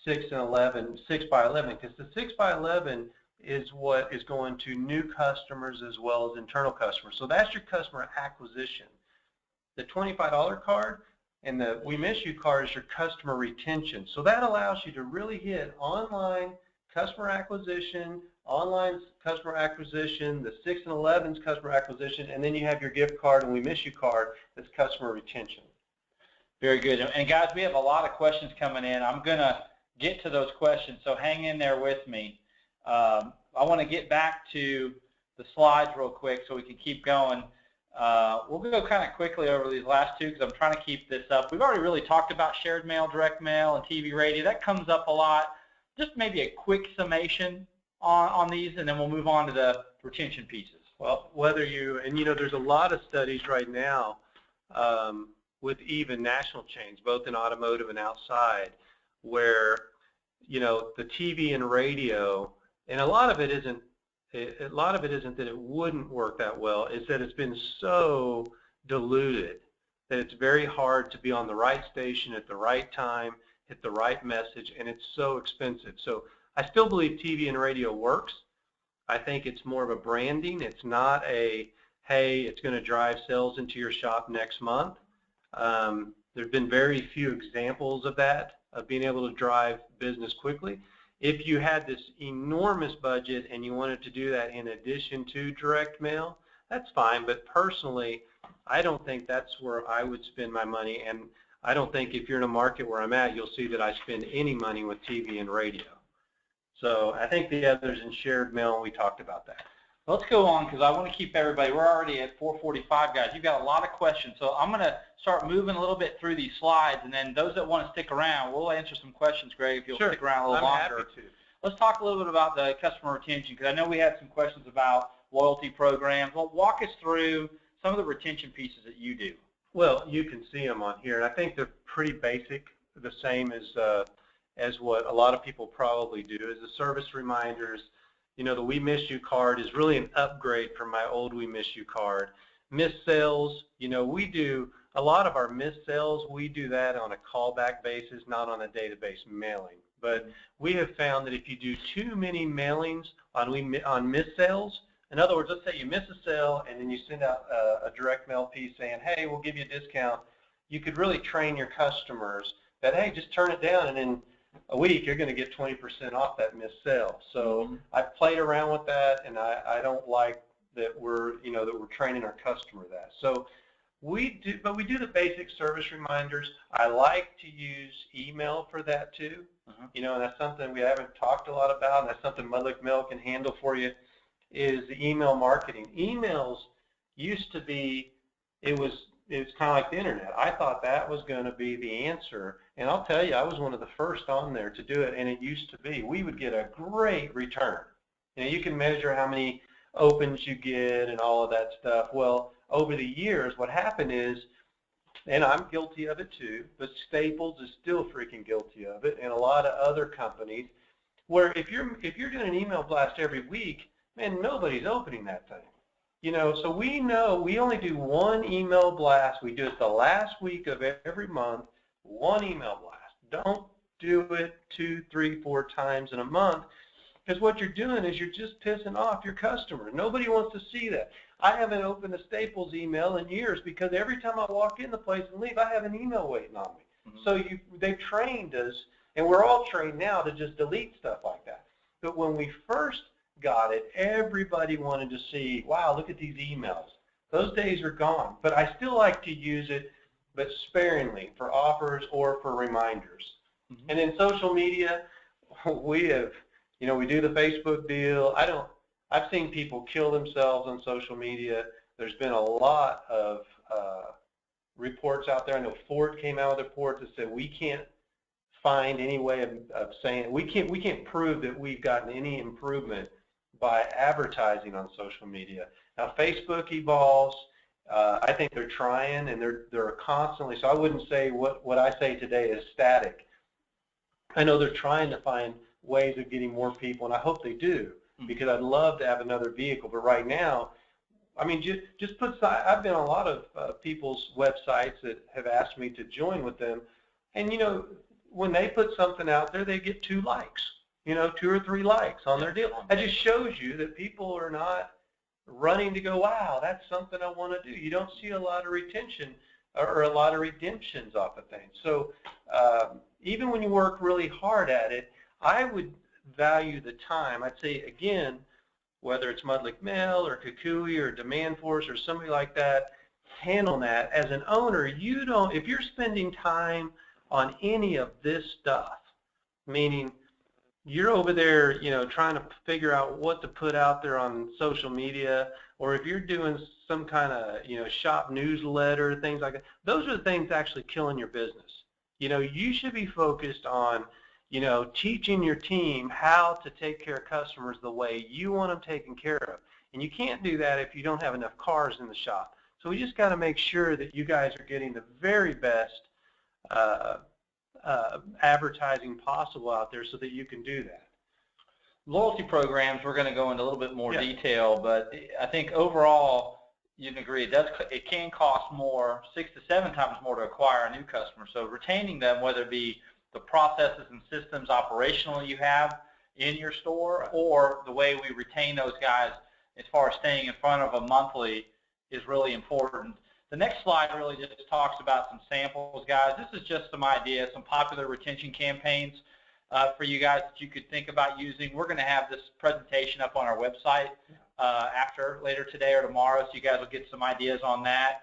6 by 11, because the 6 by 11 is what is going to new customers as well as internal customers. So that's your customer acquisition. The $25 card and the We Miss You card is your customer retention. So that allows you to really hit online customer acquisition, online customer acquisition, the 6 and 11's customer acquisition, and then you have your gift card and We Miss You card that's customer retention. Very good. And guys, we have a lot of questions coming in. I'm going to get to those questions, so hang in there with me. I want to get back to the slides real quick so we can keep going. We'll go kind of quickly over these last two because I'm trying to keep this up. We've already really talked about shared mail, direct mail, and TV radio. That comes up a lot. Just maybe a quick summation on these, and then we'll move on to the retention pieces. Well, there's a lot of studies right now with even national chains, both in automotive and outside, where, the TV and radio, and a lot of it isn't that it wouldn't work that well, is that it's been so diluted that it's very hard to be on the right station at the right time, hit the right message, and it's so expensive. So I still believe TV and radio works. I think it's more of a branding. It's not a, hey, it's going to drive sales into your shop next month. There have been very few examples of that, of being able to drive business quickly. If you had this enormous budget and you wanted to do that in addition to direct mail, that's fine. But personally, I don't think that's where I would spend my money. And I don't think if you're in a market where I'm at, you'll see that I spend any money with TV and radio. So I think the others in shared mail, we talked about that. Let's go on because I want to keep everybody. We're already at 4:45, guys. You've got a lot of questions. So I'm going to start moving a little bit through these slides, and then those that want to stick around, we'll answer some questions, Greg, if you'll stick around a little longer. I'm happy to. Let's talk a little bit about the customer retention because I know we had some questions about loyalty programs. Well, walk us through some of the retention pieces that you do. Well, you can see them on here, and I think they're pretty basic, the same as what a lot of people probably do, is the service reminders. The We Miss You card is really an upgrade from my old We Miss You card. Missed sales, we do a lot of our missed sales, we do that on a callback basis, not on a database mailing. But we have found that if you do too many mailings on missed sales, In other words, let's say you miss a sale and then you send out a direct mail piece saying, hey, we'll give you a discount. You could really train your customers that, hey, just turn it down and in a week you're going to get 20% off that missed sale. So I've played around with that, and I don't like that we're training our customer that. So we do the basic service reminders. I like to use email for that too. And that's something we haven't talked a lot about, and that's something Mudlick Mail can handle for you, is the email marketing. Emails used to be, it was kind of like the internet. I thought that was going to be the answer, and I'll tell you, I was one of the first on there to do it, and it used to be. We would get a great return. You can measure how many opens you get and all of that stuff. Well, over the years, what happened is, and I'm guilty of it too, but Staples is still freaking guilty of it, and a lot of other companies, where if you're doing an email blast every week, man, nobody's opening that thing. So we know we only do one email blast. We do it the last week of every month, one email blast. Don't do it 2, 3, 4 times in a month, because what you're doing is you're just pissing off your customer. Nobody wants to see that. I haven't opened a Staples email in years because every time I walk in the place and leave, I have an email waiting on me. So they've trained us, and we're all trained now to just delete stuff like that. But when we first got it, everybody wanted to see, wow, look at these emails. Those days are gone. But I still like to use it, but sparingly, for offers or for reminders. And in social media, we have, we do the Facebook deal. I've seen people kill themselves on social media. There's been a lot of reports out there. I know Ford came out with a report that said we can't find any way of saying, we can't prove that we've gotten any improvement by advertising on social media. Now, Facebook evolves. I think they're trying, and they're constantly, so I wouldn't say what I say today is static. I know they're trying to find ways of getting more people, and I hope they do, because I'd love to have another vehicle. But right now, I mean, just I've been on a lot of people's websites that have asked me to join with them, and when they put something out there, they get 2 likes, 2 or 3 likes on their deal. That just shows you that people are not running to go, wow, that's something I want to do. You don't see a lot of retention or a lot of redemptions off of things. So even when you work really hard at it, I would value the time. I'd say, again, whether it's Mudlick Mail or Kukui or Demand Force or somebody like that, handle that. As an owner, if you're spending time on any of this stuff, meaning you're over there, trying to figure out what to put out there on social media, or if you're doing some kind of, shop newsletter, things like that, those are the things actually killing your business. You should be focused on, teaching your team how to take care of customers the way you want them taken care of. And you can't do that if you don't have enough cars in the shop. So we just got to make sure that you guys are getting the very best advertising possible out there so that you can do that. Loyalty programs, we're going to go into a little bit more detail, but I think overall you can agree it can cost more, 6 to 7 times more to acquire a new customer. So retaining them, whether it be the processes and systems operational you have in your store, or the way we retain those guys as far as staying in front of them monthly, is really important. The next slide really just talks about some samples, guys. This is just some ideas, some popular retention campaigns for you guys that you could think about using. We're going to have this presentation up on our website later today or tomorrow, so you guys will get some ideas on that.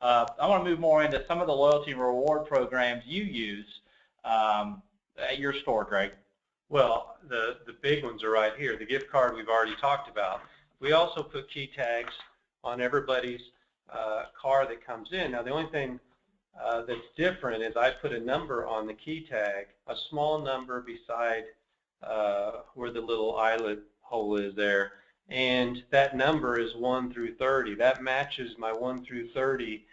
I want to move more into some of the loyalty and reward programs you use at your store, Greg. Well, the big ones are right here. The gift card we've already talked about. We also put key tags on everybody's car that comes in. Now, the only thing that's different is I put a number on the key tag, a small number beside where the little eyelet hole is there, and that number is 1 through 30. That matches my 1 through 30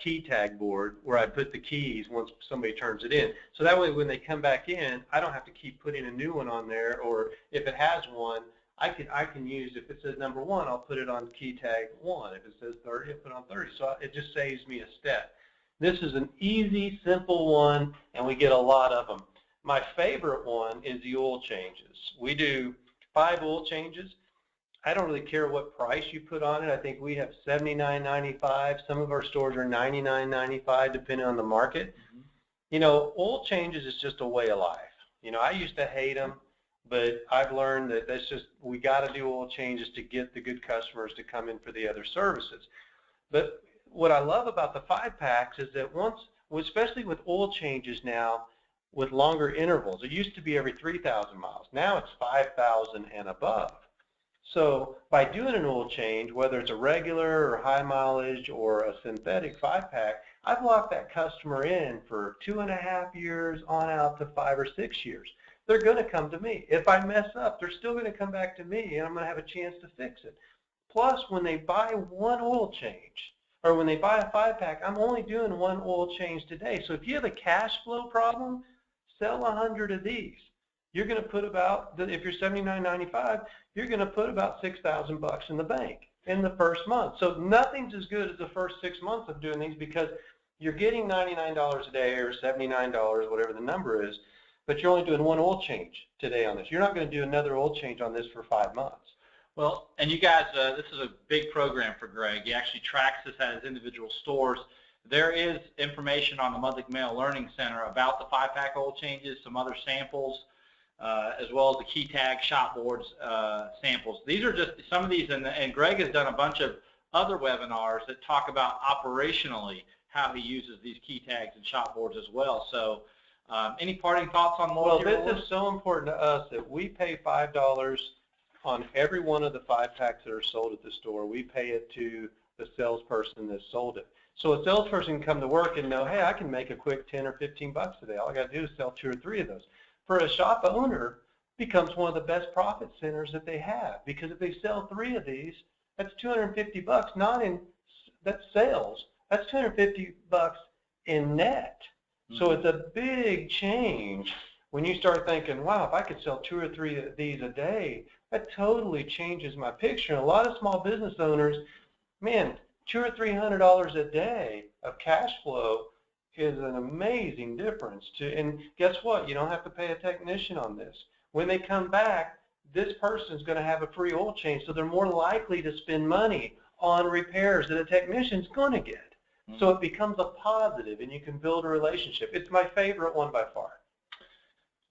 key tag board where I put the keys once somebody turns it in. So that way when they come back in, I don't have to keep putting a new one on there, or if it has one, I can use, if it says number 1, I'll put it on key tag 1. If it says 30, I'll put it on 30. So it just saves me a step. This is an easy, simple one, and we get a lot of them. My favorite one is the oil changes. We do 5 oil changes, I don't really care what price you put on it. I think we have $79.95. Some of our stores are $99.95 depending on the market. Mm-hmm. You know, oil changes is just a way of life. You know, I used to hate them, but I've learned that that's just, we got to do oil changes to get the good customers to come in for the other services. But what I love about the 5-packs is that once, especially with oil changes now, with longer intervals, it used to be every 3,000 miles. Now it's 5,000 and above. So by doing an oil change, whether it's a regular or high mileage or a synthetic 5-pack, I've locked that customer in for 2.5 years on out to 5 or 6 years. They're going to come to me. If I mess up, they're still going to come back to me, and I'm going to have a chance to fix it. Plus, when they buy one oil change, or when they buy a 5-pack, I'm only doing one oil change today. So if you have a cash flow problem, sell 100 of these. You're going to put about, if you're $79.95, you're going to put about $6,000 in the bank in the first month. So nothing's as good as the first 6 months of doing these, because you're getting $99 a day or $79, whatever the number is, but you're only doing one oil change today on this. You're not going to do another oil change on this for 5 months. Well, and you guys, this is a big program for Greg. He actually tracks this at his individual stores. There is information on the Mudlick Mail Learning Center about the 5-pack oil changes, some other samples, as well as the key tag shop boards samples. These are just some of these, and Greg has done a bunch of other webinars that talk about operationally how he uses these key tags and shop boards as well. So any parting thoughts on loyalty rewards? Well, this is so important to us that we pay $5 on every one of the 5-packs that are sold at the store. We pay it to the salesperson that sold it. So a salesperson can come to work and know, hey, I can make a quick 10 or 15 bucks today. All I got to do is sell 2 or 3 of those. For a shop owner, becomes one of the best profit centers that they have, because if they sell 3 of these, that's 250 bucks, not in, that's sales. That's 250 bucks in net. Mm-hmm. So it's a big change when you start thinking, wow, if I could sell 2 or 3 of these a day, that totally changes my picture. And a lot of small business owners, man, $200 or $300 a day of cash flow is an amazing difference. And guess what? You don't have to pay a technician on this. When they come back, this person's going to have a free oil change, so they're more likely to spend money on repairs that a technician's going to get. Mm-hmm. So it becomes a positive, and you can build a relationship. It's my favorite one by far.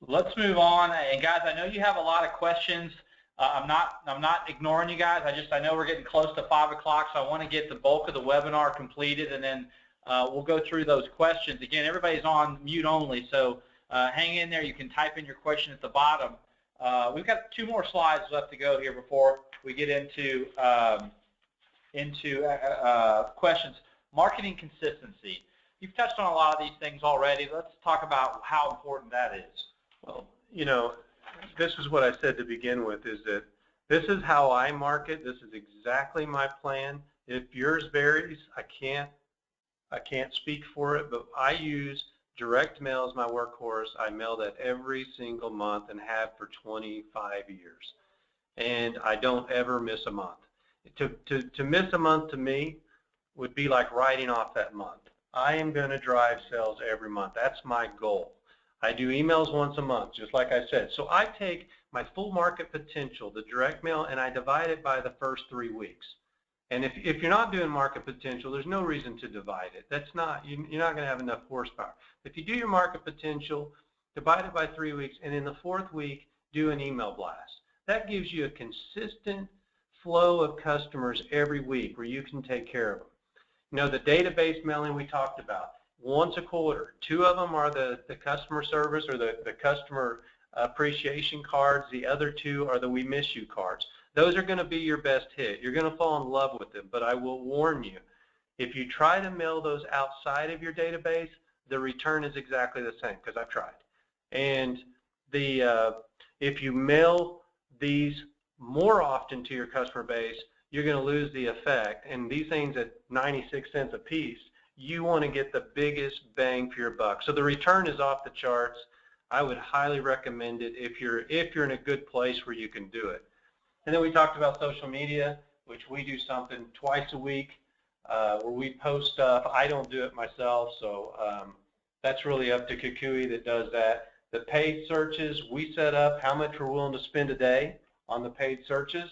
Let's move on. And guys, I know you have a lot of questions. I'm not ignoring you guys. I know we're getting close to 5 o'clock, so I want to get the bulk of the webinar completed, and then we'll go through those questions. Again, everybody's on mute only, so hang in there. You can type in your question at the bottom. We've got 2 more slides left to go here before we get into questions. Marketing consistency. You've touched on a lot of these things already. Let's talk about how important that is. Well, you know, this is what I said to begin with, is that this is how I market. This is exactly my plan. If yours varies, I can't speak for it, but I use direct mail as my workhorse. I mail that every single month and have for 25 years. And I don't ever miss a month. To miss a month to me would be like writing off that month. I am going to drive sales every month. That's my goal. I do emails once a month, just like I said. So I take my full market potential, the direct mail, and I divide it by the first 3 weeks. And if you're not doing market potential, there's no reason to divide it. That's not, you're not going to have enough horsepower. If you do your market potential, divide it by 3 weeks, and in the 4th week, do an email blast. That gives you a consistent flow of customers every week where you can take care of them. You know, the database mailing we talked about, once a quarter. 2 of them are the customer service or the customer appreciation cards. The other 2 are the we miss you cards. Those are going to be your best hit. You're going to fall in love with them, but I will warn you, if you try to mail those outside of your database, the return is exactly the same, because I've tried. And if you mail these more often to your customer base, you're going to lose the effect. And these things at 96 cents a piece, you want to get the biggest bang for your buck. So the return is off the charts. I would highly recommend it if you're in a good place where you can do it. And then we talked about social media, which we do something twice a week where we post stuff. I don't do it myself, so that's really up to Kukui that does that. The paid searches, we set up how much we're willing to spend a day on the paid searches.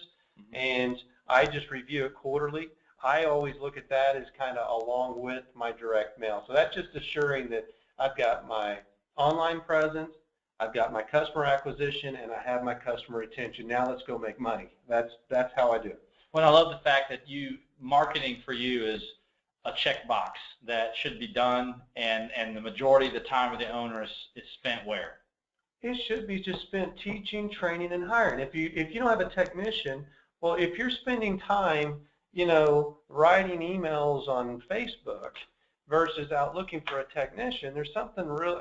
and I just review it quarterly. I always look at that as kind of along with my direct mail. So that's just assuring that I've got my online presence, I've got my customer acquisition, and I have my customer retention. Now let's go make money. That's how I do it. Well, I love the fact that marketing for you is a checkbox that should be done, and the majority of the time of the owner is spent where? It should be just spent teaching, training, and hiring. If you don't have a technician, well, if you're spending time, writing emails on Facebook versus out looking for a technician, there's something real.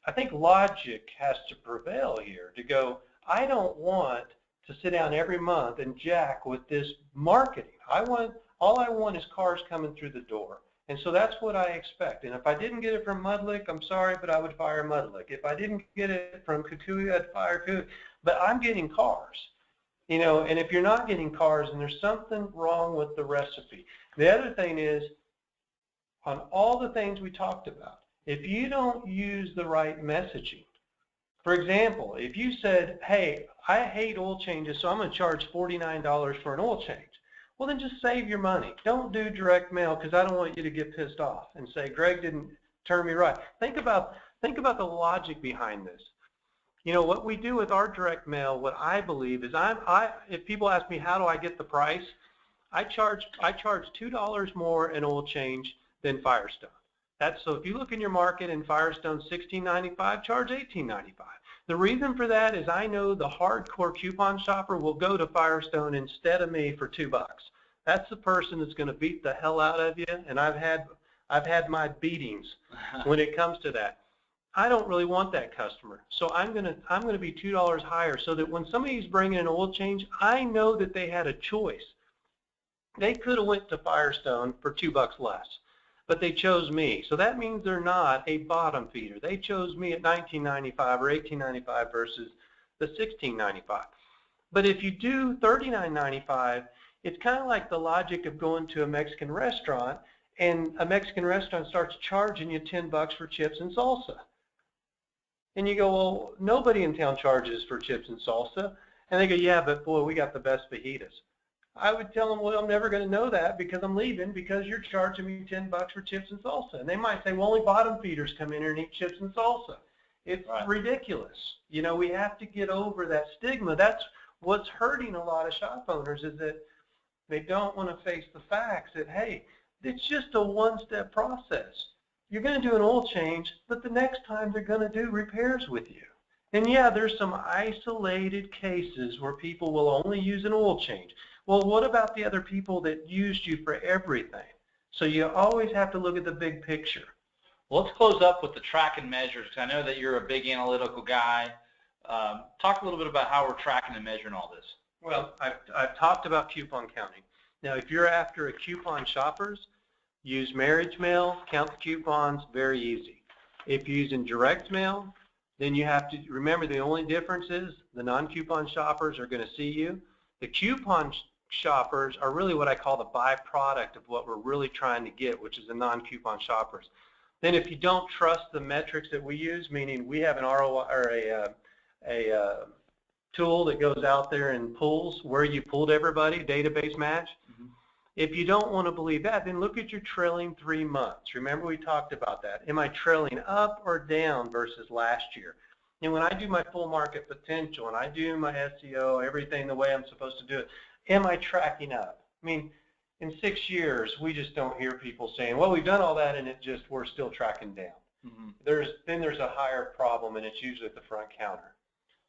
I think logic has to prevail here to go, I don't want to sit down every month and jack with this marketing. All I want is cars coming through the door. And so that's what I expect. And if I didn't get it from Mudlick, I'm sorry, but I would fire Mudlick. If I didn't get it from Kukui, I'd fire Kukui. But I'm getting cars. And if you're not getting cars, then there's something wrong with the recipe. The other thing is, on all the things we talked about, if you don't use the right messaging, for example, if you said, hey, I hate oil changes, so I'm going to charge $49 for an oil change, well, then just save your money. Don't do direct mail, because I don't want you to get pissed off and say, Greg didn't turn me right. Think about the logic behind this. What we do with our direct mail, what I believe is, if people ask me how do I get the price, I charge $2 more an oil change than Firestone. So if you look in your market and Firestone's $16.95, charge $18.95. The reason for that is I know the hardcore coupon shopper will go to Firestone instead of me for $2. That's the person that's going to beat the hell out of you, and I've had my beatings when it comes to that. I don't really want that customer, so I'm going to be $2 higher, so that when somebody's bringing an oil change, I know that they had a choice. They could have went to Firestone for $2 less, but they chose me. So that means they're not a bottom feeder. They chose me at $19.95 or $18.95 versus the $16.95. But if you do $39.95, it's kind of like the logic of going to a Mexican restaurant, and a Mexican restaurant starts charging you $10 for chips and salsa. And you go, well, nobody in town charges for chips and salsa. And they go, yeah, but boy, we got the best fajitas. I would tell them, well, I'm never going to know that because I'm leaving, because you're charging me $10 for chips and salsa. And they might say, well, only bottom feeders come in here and eat chips and salsa. It's ridiculous. We have to get over that stigma. That's what's hurting a lot of shop owners, is that they don't want to face the facts that, hey, it's just a one-step process. You're going to do an oil change, but the next time they're going to do repairs with you. And yeah, there's some isolated cases where people will only use an oil change. Well, what about the other people that used you for everything? So you always have to look at the big picture. Well, let's close up with the track and measures, because I know that you're a big analytical guy. Talk a little bit about how we're tracking and measuring all this. Well, I've talked about coupon counting. Now, if you're after a coupon shoppers, use marriage mail, count the coupons, very easy. If you're using direct mail, then you have to remember the only difference is the non-coupon shoppers are going to see you. The coupon shoppers are really what I call the byproduct of what we're really trying to get, which is the non-coupon shoppers. Then if you don't trust the metrics that we use, meaning we have an ROI or a tool that goes out there and pulls where you pulled everybody, database match. Mm-hmm. If you don't want to believe that, then look at your trailing 3 months. Remember we talked about that. Am I trailing up or down versus last year? And when I do my full market potential and I do my SEO, everything the way I'm supposed to do it, am I tracking up? I mean, in 6 years, we just don't hear people saying, well, we've done all that and we're still tracking down. Mm-hmm. Then there's a higher problem, and it's usually at the front counter.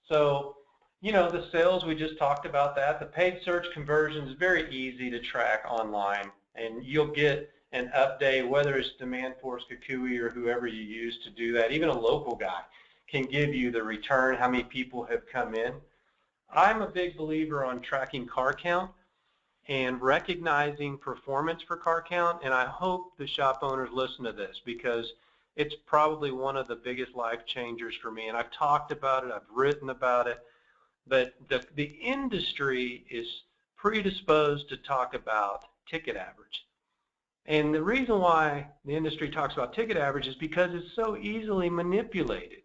So, the sales, we just talked about that. The paid search conversion is very easy to track online, and you'll get an update, whether it's DemandForce, Kukui, or whoever you use to do that. Even a local guy can give you the return, how many people have come in. I'm a big believer on tracking car count and recognizing performance for car count, and I hope the shop owners listen to this, because it's probably one of the biggest life changers for me. And I've talked about it, I've written about it, but the industry is predisposed to talk about ticket average. And the reason why the industry talks about ticket average is because it's so easily manipulated.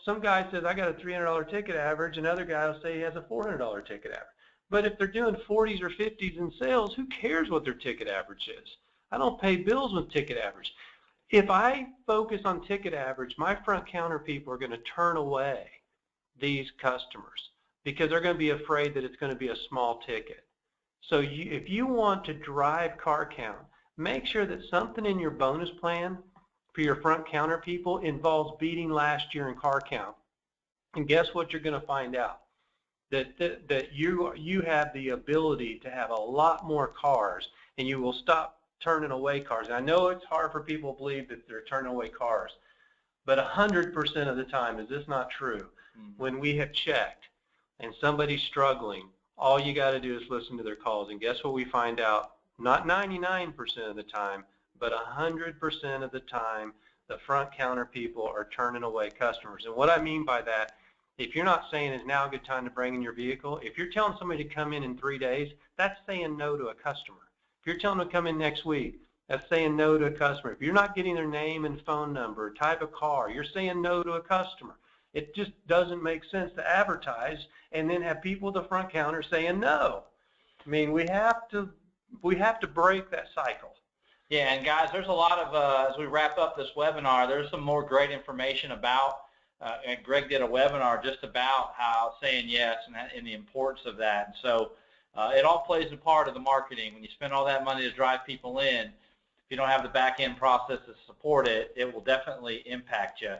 Some guy says, I got a $300 ticket average, another guy will say he has a $400 ticket average. But if they're doing 40s or 50s in sales, who cares what their ticket average is? I don't pay bills with ticket average. If I focus on ticket average, my front counter people are going to turn away these customers because they're going to be afraid that it's going to be a small ticket. So if you want to drive car count, make sure that something in your bonus plan for your front counter people involves beating last year in car count. And guess what you're going to find out? That you have the ability to have a lot more cars, and you will stop turning away cars. And I know it's hard for people to believe that they're turning away cars, but 100% of the time, is this not true? When we have checked and somebody's struggling, all you got to do is listen to their calls, and guess what we find out? Not 99% of the time, but 100% of the time, the front counter people are turning away customers. And what I mean by that, if you're not saying is now a good time to bring in your vehicle, if you're telling somebody to come in 3 days, that's saying no to a customer. If you're telling them to come in next week, that's saying no to a customer. If you're not getting their name and phone number, type of car, you're saying no to a customer. It just doesn't make sense to advertise and then have people at the front counter saying no. I mean, we have to break that cycle. Yeah, and guys, there's a lot of, as we wrap up this webinar, there's some more great information about, and Greg did a webinar just about how saying yes and the importance of that. And so it all plays a part of the marketing. When you spend all that money to drive people in, if you don't have the back-end process to support it, it will definitely impact you.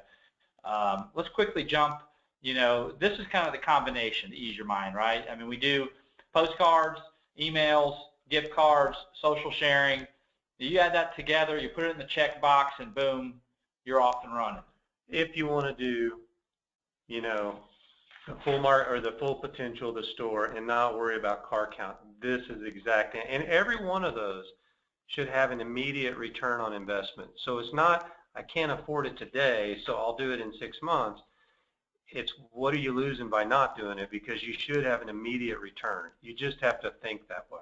Let's quickly jump, this is kind of the combination to ease your mind, right? I mean, we do postcards, emails, gift cards, social sharing. You add that together, you put it in the checkbox, and boom, you're off and running. If you want to do, the full potential of the store and not worry about car count, this is exactly, and every one of those should have an immediate return on investment. So it's not, I can't afford it today, so I'll do it in 6 months. It's what are you losing by not doing it, because you should have an immediate return. You just have to think that way.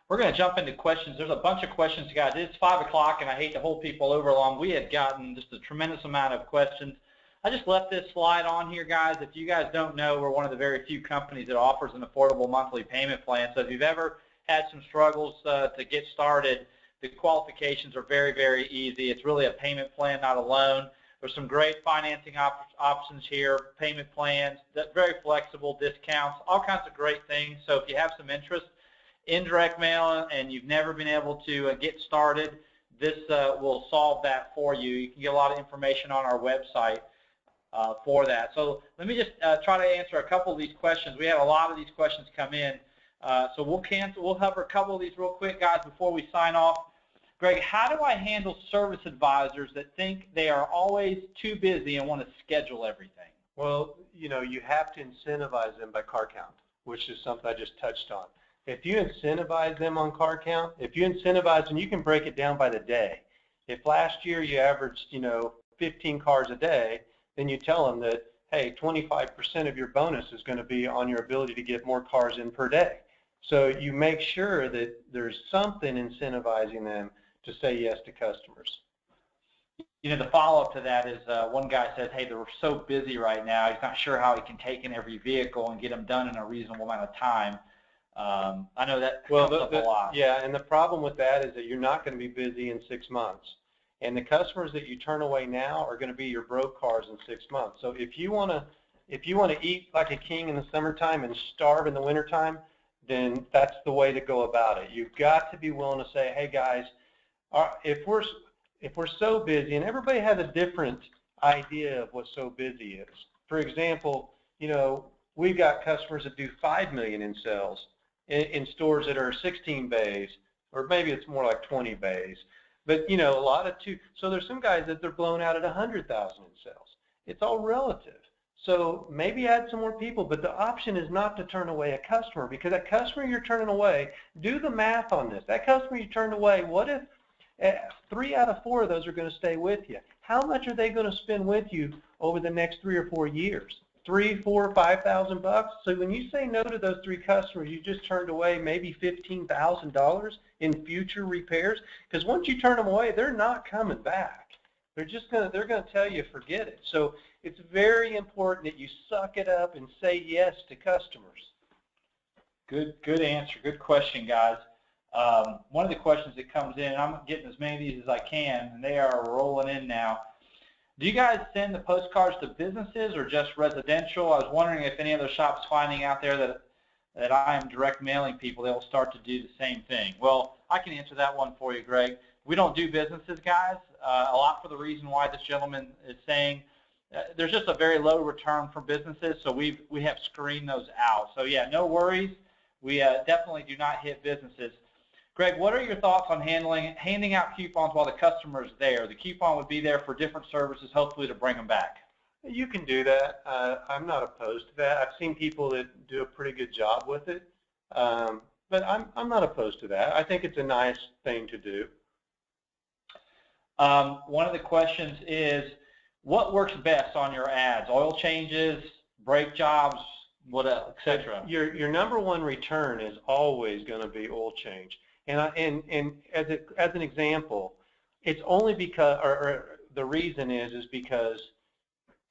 We're going to jump into questions. There's a bunch of questions, guys. It's 5 o'clock, and I hate to hold people over long. We had gotten just a tremendous amount of questions. I just left this slide on here, guys. If you guys don't know, we're one of the very few companies that offers an affordable monthly payment plan. So if you've ever had some struggles to get started, the qualifications are very, very easy. It's really a payment plan, not a loan. There's some great financing options here, payment plans, very flexible discounts, all kinds of great things. So if you have some interest in direct mail and you've never been able to get started, this will solve that for you. You can get a lot of information on our website for that. So let me just try to answer a couple of these questions. We had a lot of these questions come in. So we'll cover a couple of these real quick, guys, before we sign off. Greg, how do I handle service advisors that think they are always too busy and want to schedule everything? Well, you have to incentivize them by car count, which is something I just touched on. If you incentivize them on car count, if you incentivize them, you can break it down by the day. If last year you averaged, 15 cars a day, then you tell them that, hey, 25% of your bonus is going to be on your ability to get more cars in per day. So you make sure that there's something incentivizing them to say yes to customers. The follow-up to that is one guy says, hey, they're so busy right now, he's not sure how he can take in every vehicle and get them done in a reasonable amount of time. I know that comes up a lot. Yeah, and the problem with that is that you're not going to be busy in 6 months. And the customers that you turn away now are going to be your broke cars in 6 months. So if you want to eat like a king in the summertime and starve in the wintertime, then that's the way to go about it. You've got to be willing to say, hey guys, if we're so busy, and everybody has a different idea of what so busy is. For example, we've got customers that do 5 million in sales in stores that are 16 bays, or maybe it's more like 20 bays. But a lot of so there's some guys that they're blown out at 100,000 in sales. It's all relative. So maybe add some more people, but the option is not to turn away a customer, because that customer you're turning away, do the math on this. That customer you turned away, what if 3 out of 4 of those are going to stay with you? How much are they going to spend with you over the next 3 or 4 years? $3,000, $4,000, $5,000 bucks. So when you say no to those 3 customers, you just turned away maybe $15,000 in future repairs. Because once you turn them away, they're not coming back. They're going to tell you forget it. So it's very important that you suck it up and say yes to customers. Good answer. Good question, guys. One of the questions that comes in, and I'm getting as many of these as I can, and they are rolling in now. Do you guys send the postcards to businesses or just residential? I was wondering if any other shops finding out there that I am direct mailing people, they'll start to do the same thing. Well, I can answer that one for you, Greg. We don't do businesses, guys, a lot for the reason why this gentleman is saying there's just a very low return for businesses, so we have screened those out. So yeah, no worries. We definitely do not hit businesses. Greg, what are your thoughts on handing out coupons while the customer is there? The coupon would be there for different services, hopefully to bring them back. You can do that. I'm not opposed to that. I've seen people that do a pretty good job with it, but I'm not opposed to that. I think it's a nice thing to do. One of the questions is, what works best on your ads? Oil changes, brake jobs, what else, etc. Your number one return is always going to be oil change. And as an example, it's only because, or the reason is because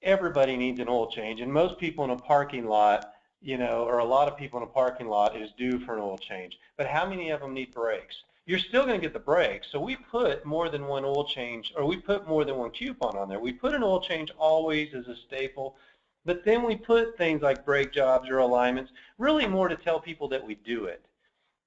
everybody needs an oil change, and most people in a parking lot, or a lot of people in a parking lot is due for an oil change. But how many of them need brakes? You're still going to get the brakes. So we put more than one oil change, or we put more than one coupon on there. We put an oil change always as a staple, but then we put things like brake jobs or alignments, really more to tell people that we do it.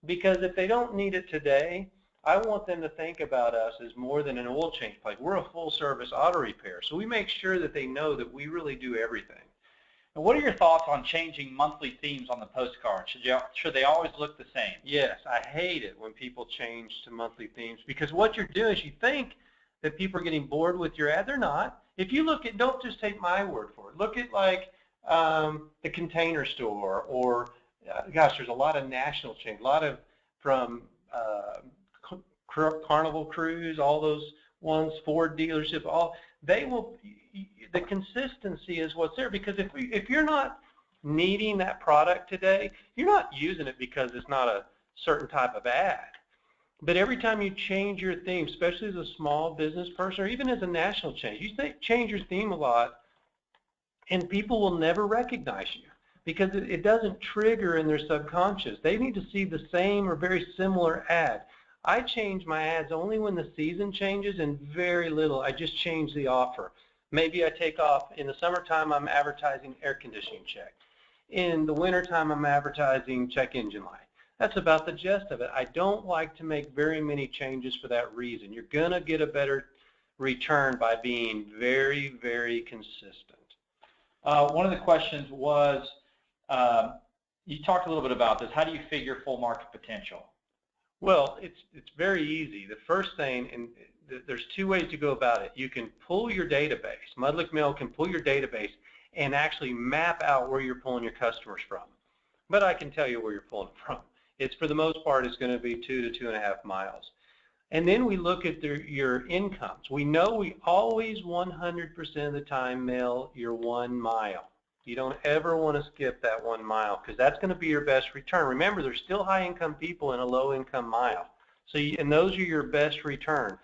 Because if they don't need it today, I want them to think about us as more than an oil change place. We're a full-service auto repair, so we make sure that they know that we really do everything. And what are your thoughts on changing monthly themes on the postcard? Should they always look the same? Yes, I hate it when people change to monthly themes, because what you're doing is you think that people are getting bored with your ad. They're not. If you look at, don't just take my word for it. Look at like the Container Store, or gosh, there's a lot of national chains, a lot of from Carnival Cruise, all those ones, Ford dealership, all they will. The consistency is what's there, because if you're not needing that product today, you're not using it because it's not a certain type of ad. But every time you change your theme, especially as a small business person or even as a national chain, you change your theme a lot, and people will never recognize you because it doesn't trigger in their subconscious. They need to see the same or very similar ad. I change my ads only when the season changes, and very little. I just change the offer. Maybe I take off. In the summertime, I'm advertising air conditioning check. In the wintertime, I'm advertising check engine light. That's about the gist of it. I don't like to make very many changes for that reason. You're going to get a better return by being very, very consistent. One of the questions was, you talked a little bit about this. How do you figure full market potential? Well, it's very easy. The first thing, and there's two ways to go about it. You can pull your database. Mudlick Mail can pull your database and actually map out where you're pulling your customers from. But I can tell you where you're pulling them from. It's, for the most part, it's going to be 2 to 2.5 miles. And then we look at your incomes. We know we always 100% of the time mail your 1 mile. You don't ever want to skip that 1 mile, because that's going to be your best return. Remember, there's still high-income people in a low-income mile. So and those are your best return.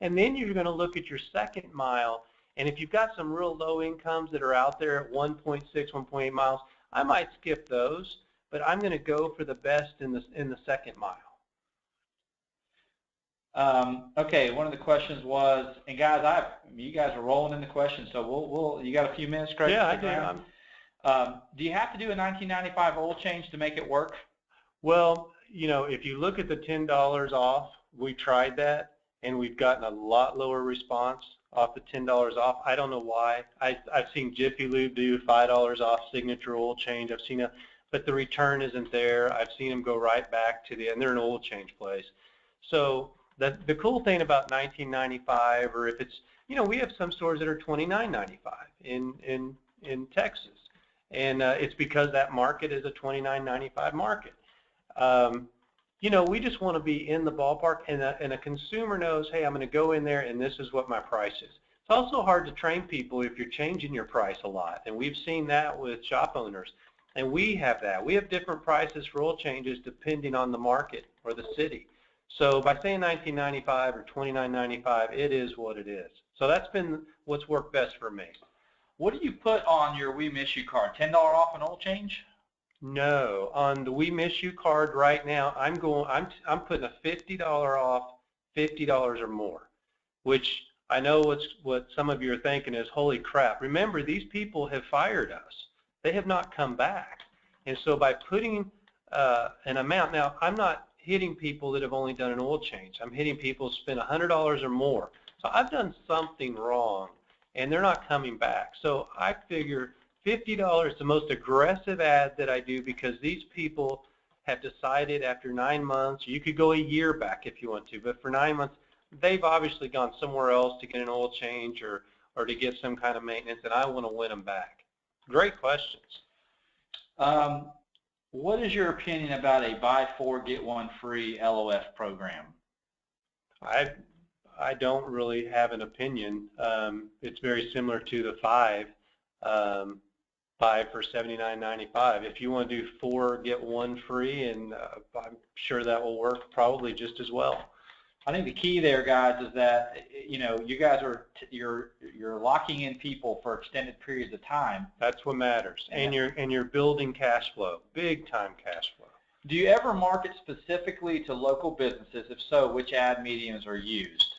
And then you're going to look at your second mile, and if you've got some real low incomes that are out there at 1.6, 1.8 miles, I might skip those, but I'm going to go for the best in the second mile. Okay, one of the questions was, and guys, you guys are rolling in the questions, so you got a few minutes, Craig? Yeah, I do. Do you have to do a $19.95 oil change to make it work? Well, if you look at the $10 off, we tried that, and we've gotten a lot lower response off the $10 off. I don't know why. I've seen Jiffy Lube do $5 off signature oil change. I've seen but the return isn't there. I've seen them go right back to and they're an oil change place. So the cool thing about $19.95, or if it's, we have some stores that are $29.95 in Texas, and it's because that market is a $29.95 market. We just want to be in the ballpark, and a consumer knows, hey, I'm going to go in there, and this is what my price is. It's also hard to train people if you're changing your price a lot, and we've seen that with shop owners, and we have that. We have different prices for oil changes depending on the market or the city. So by saying $19.95 or $29.95, it is what it is. So that's been what's worked best for me. What do you put on your We Miss You card? $10 off an oil change? No, on the We Miss You card right now, I'm putting a $50 off, $50 or more, which I know what some of you are thinking is, holy crap. Remember, these people have fired us. They have not come back. And so by putting an amount, now I'm not hitting people that have only done an oil change. I'm hitting people who spend $100 or more. So I've done something wrong, and they're not coming back. So I figure $50 is the most aggressive ad that I do, because these people have decided after 9 months, you could go a year back if you want to, but for 9 months, they've obviously gone somewhere else to get an oil change or to get some kind of maintenance, and I want to win them back. Great questions. What is your opinion about a buy 4, get 1 free LOF program? I don't really have an opinion. It's very similar to the 5 for $79.95. If you want to do 4, get 1 free, and I'm sure that will work probably just as well. I think the key there, guys, is that you guys are you're locking in people for extended periods of time. That's what matters, and you're building cash flow, big time cash flow. Do you ever market specifically to local businesses? If so, which ad mediums are used?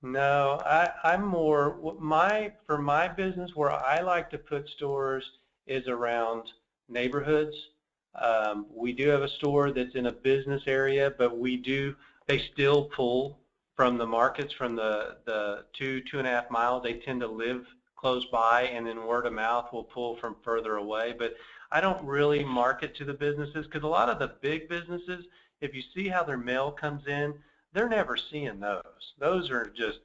No, I'm more for my business, where I like to put stores is around neighborhoods. We do have a store that's in a business area, but they still pull from the markets, from the 2.5 miles. They tend to live close by, and then word of mouth will pull from further away. But I don't really market to the businesses, because a lot of the big businesses, if you see how their mail comes in, they're never seeing those. Those are just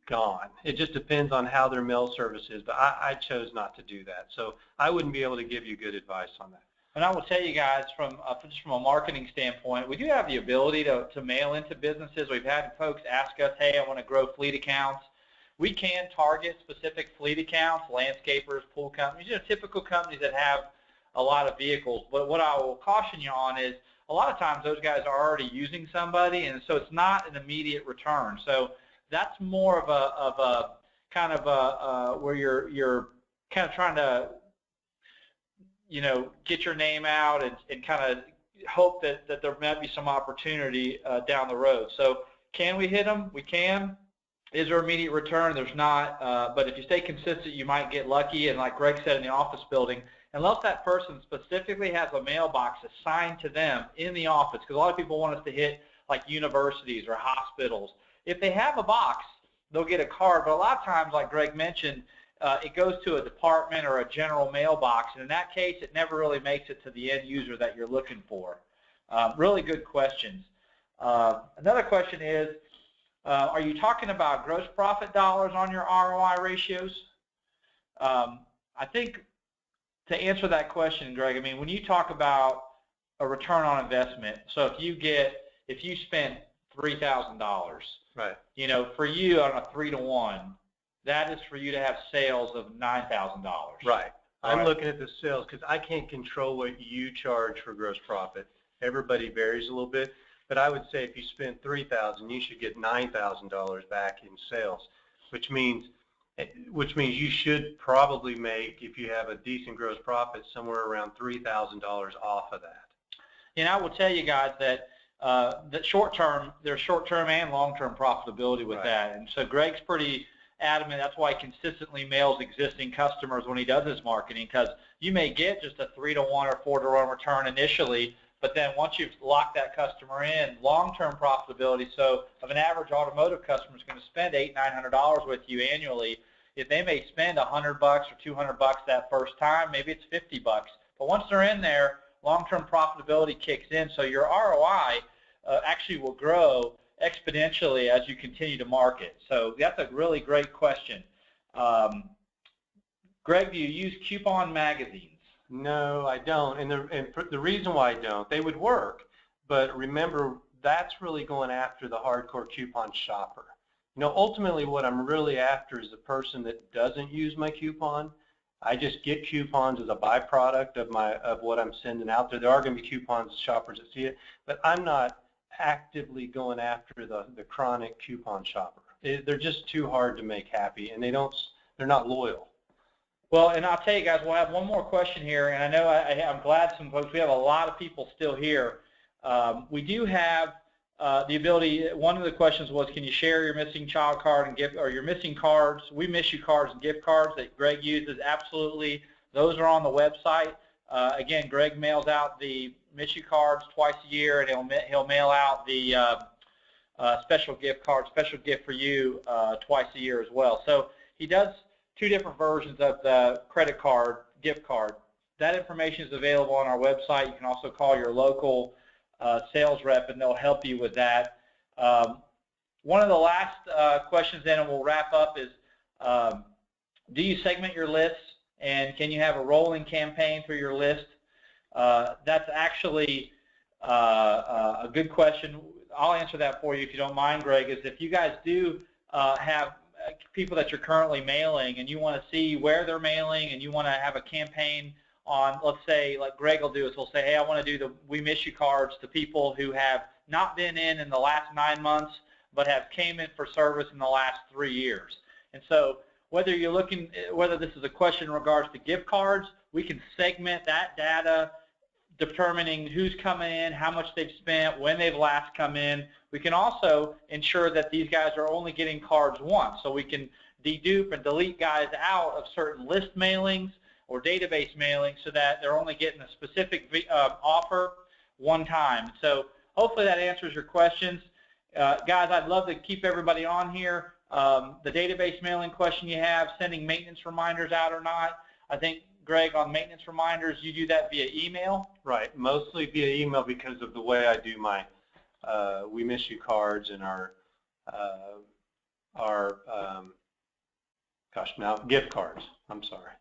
gone. It just depends on how their mail service is, but I chose not to do that. So I wouldn't be able to give you good advice on that. And I will tell you guys, just from a marketing standpoint, we do have the ability to mail into businesses. We've had folks ask us, hey, I want to grow fleet accounts. We can target specific fleet accounts, landscapers, pool companies, typical companies that have a lot of vehicles. But what I will caution you on is, a lot of times those guys are already using somebody, and so it's not an immediate return. So that's more of a kind of a where you're kind of trying to get your name out and kind of hope that there might be some opportunity down the road. So can we hit them? We can. Is there immediate return? There's not. But if you stay consistent, you might get lucky. And like Greg said, in the office building, unless that person specifically has a mailbox assigned to them in the office, because a lot of people want us to hit like universities or hospitals. If they have a box, they'll get a card. But a lot of times, like Greg mentioned, it goes to a department or a general mailbox, and in that case, it never really makes it to the end user that you're looking for. Really good questions. Another question is, are you talking about gross profit dollars on your ROI ratios? I think to answer that question, Greg, I mean, when you talk about a return on investment, so if you spend $3,000, right? For you on a 3-to-1, that is for you to have sales of $9,000. Right. I'm looking at the sales, because I can't control what you charge for gross profit. Everybody varies a little bit, but I would say if you spend $3,000, you should get $9,000 back in sales, which means you should probably make, if you have a decent gross profit, somewhere around $3,000 off of that. And I will tell you guys that there's short-term and long-term profitability with that. And so Greg's pretty adamant. That's why he consistently mails existing customers when he does his marketing, because you may get just a 3-to-1 or 4-to-1 return initially, but then once you've locked that customer in, long-term profitability. So if an average automotive customer is going to spend $800-900 with you annually, if they may spend $100 or $200 that first time, maybe it's $50. But once they're in there, long-term profitability kicks in. So your ROI actually will grow exponentially as you continue to market. So that's a really great question. Greg, do you use coupon magazines? No, I don't. And the reason why I don't, they would work, but remember, that's really going after the hardcore coupon shopper. Ultimately what I'm really after is the person that doesn't use my coupon. I just get coupons as a byproduct of what I'm sending out there. There are going to be coupons shoppers that see it, but I'm not actively going after the chronic coupon shopper. They're just too hard to make happy, and they're not loyal. Well, and I'll tell you guys, we'll have one more question here, and I know I'm glad some folks, we have a lot of people still here. We do have the ability, one of the questions was, can you share your missing child card and gift, or your missing cards? We miss you cards and gift cards that Greg uses. Absolutely. Those are on the website. Again, Greg mails out the miss you cards twice a year, and he'll mail out the special gift card, special gift for you twice a year as well. So he does 2 different versions of the credit card, gift card. That information is available on our website. You can also call your local sales rep, and they'll help you with that. One of the last questions then, and we'll wrap up, is do you segment your lists, and can you have a rolling campaign through your list? That's actually a good question. I'll answer that for you if you don't mind, Greg, is if you guys do have people that you're currently mailing and you want to see where they're mailing and you want to have a campaign on, let's say, like Greg will do, is he'll say, hey, I want to do the We Miss You cards to people who have not been in the last 9 months but have came in for service in the last 3 years. And so whether you're looking, whether this is a question in regards to gift cards, we can segment that data, determining who's coming in, how much they've spent, when they've last come in. We can also ensure that these guys are only getting cards once, so we can dedupe and delete guys out of certain list mailings or database mailings so that they're only getting a specific offer one time. So hopefully that answers your questions. Guys, I'd love to keep everybody on here. The database mailing question you have, sending maintenance reminders out or not, I think, Greg, on maintenance reminders, you do that via email? Right, mostly via email because of the way I do my We Miss You cards and our gift cards. I'm sorry.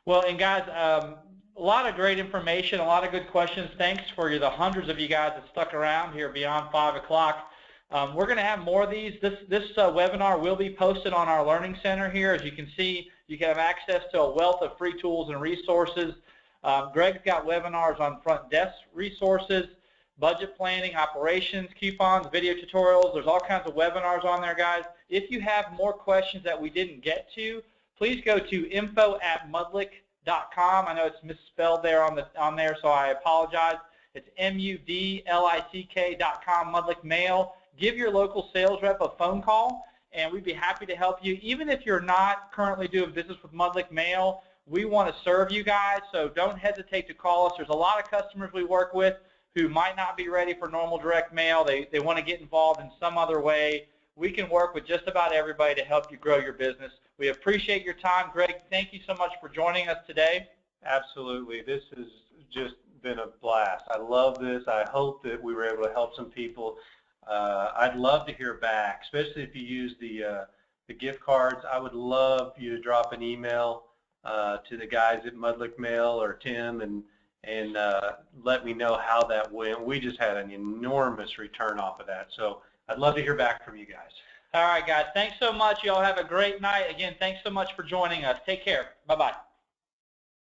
Well, and guys, a lot of great information, a lot of good questions. Thanks for the hundreds of you guys that stuck around here beyond 5 o'clock. We're going to have more of these. This webinar will be posted on our Learning Center here. As you can see, you can have access to a wealth of free tools and resources. Greg's got webinars on front desk resources, budget planning, operations, coupons, video tutorials. There's all kinds of webinars on there, guys. If you have more questions that we didn't get to, please go to info@mudlick.com. I know it's misspelled there on there, so I apologize. It's mudlick.com, Mudlick Mail. Give your local sales rep a phone call, and we'd be happy to help you. Even if you're not currently doing business with Mudlick Mail, we want to serve you guys, so don't hesitate to call us. There's a lot of customers we work with who might not be ready for normal direct mail. They want to get involved in some other way. We can work with just about everybody to help you grow your business. We appreciate your time. Greg, thank you so much for joining us today. Absolutely. This has just been a blast. I love this. I hope that we were able to help some people. I'd love to hear back, especially if you use the gift cards. I would love you to drop an email to the guys at Mudlick Mail or Tim and let me know how that went. We just had an enormous return off of that. So I'd love to hear back from you guys. All right, guys. Thanks so much. You all have a great night. Again, thanks so much for joining us. Take care. Bye-bye.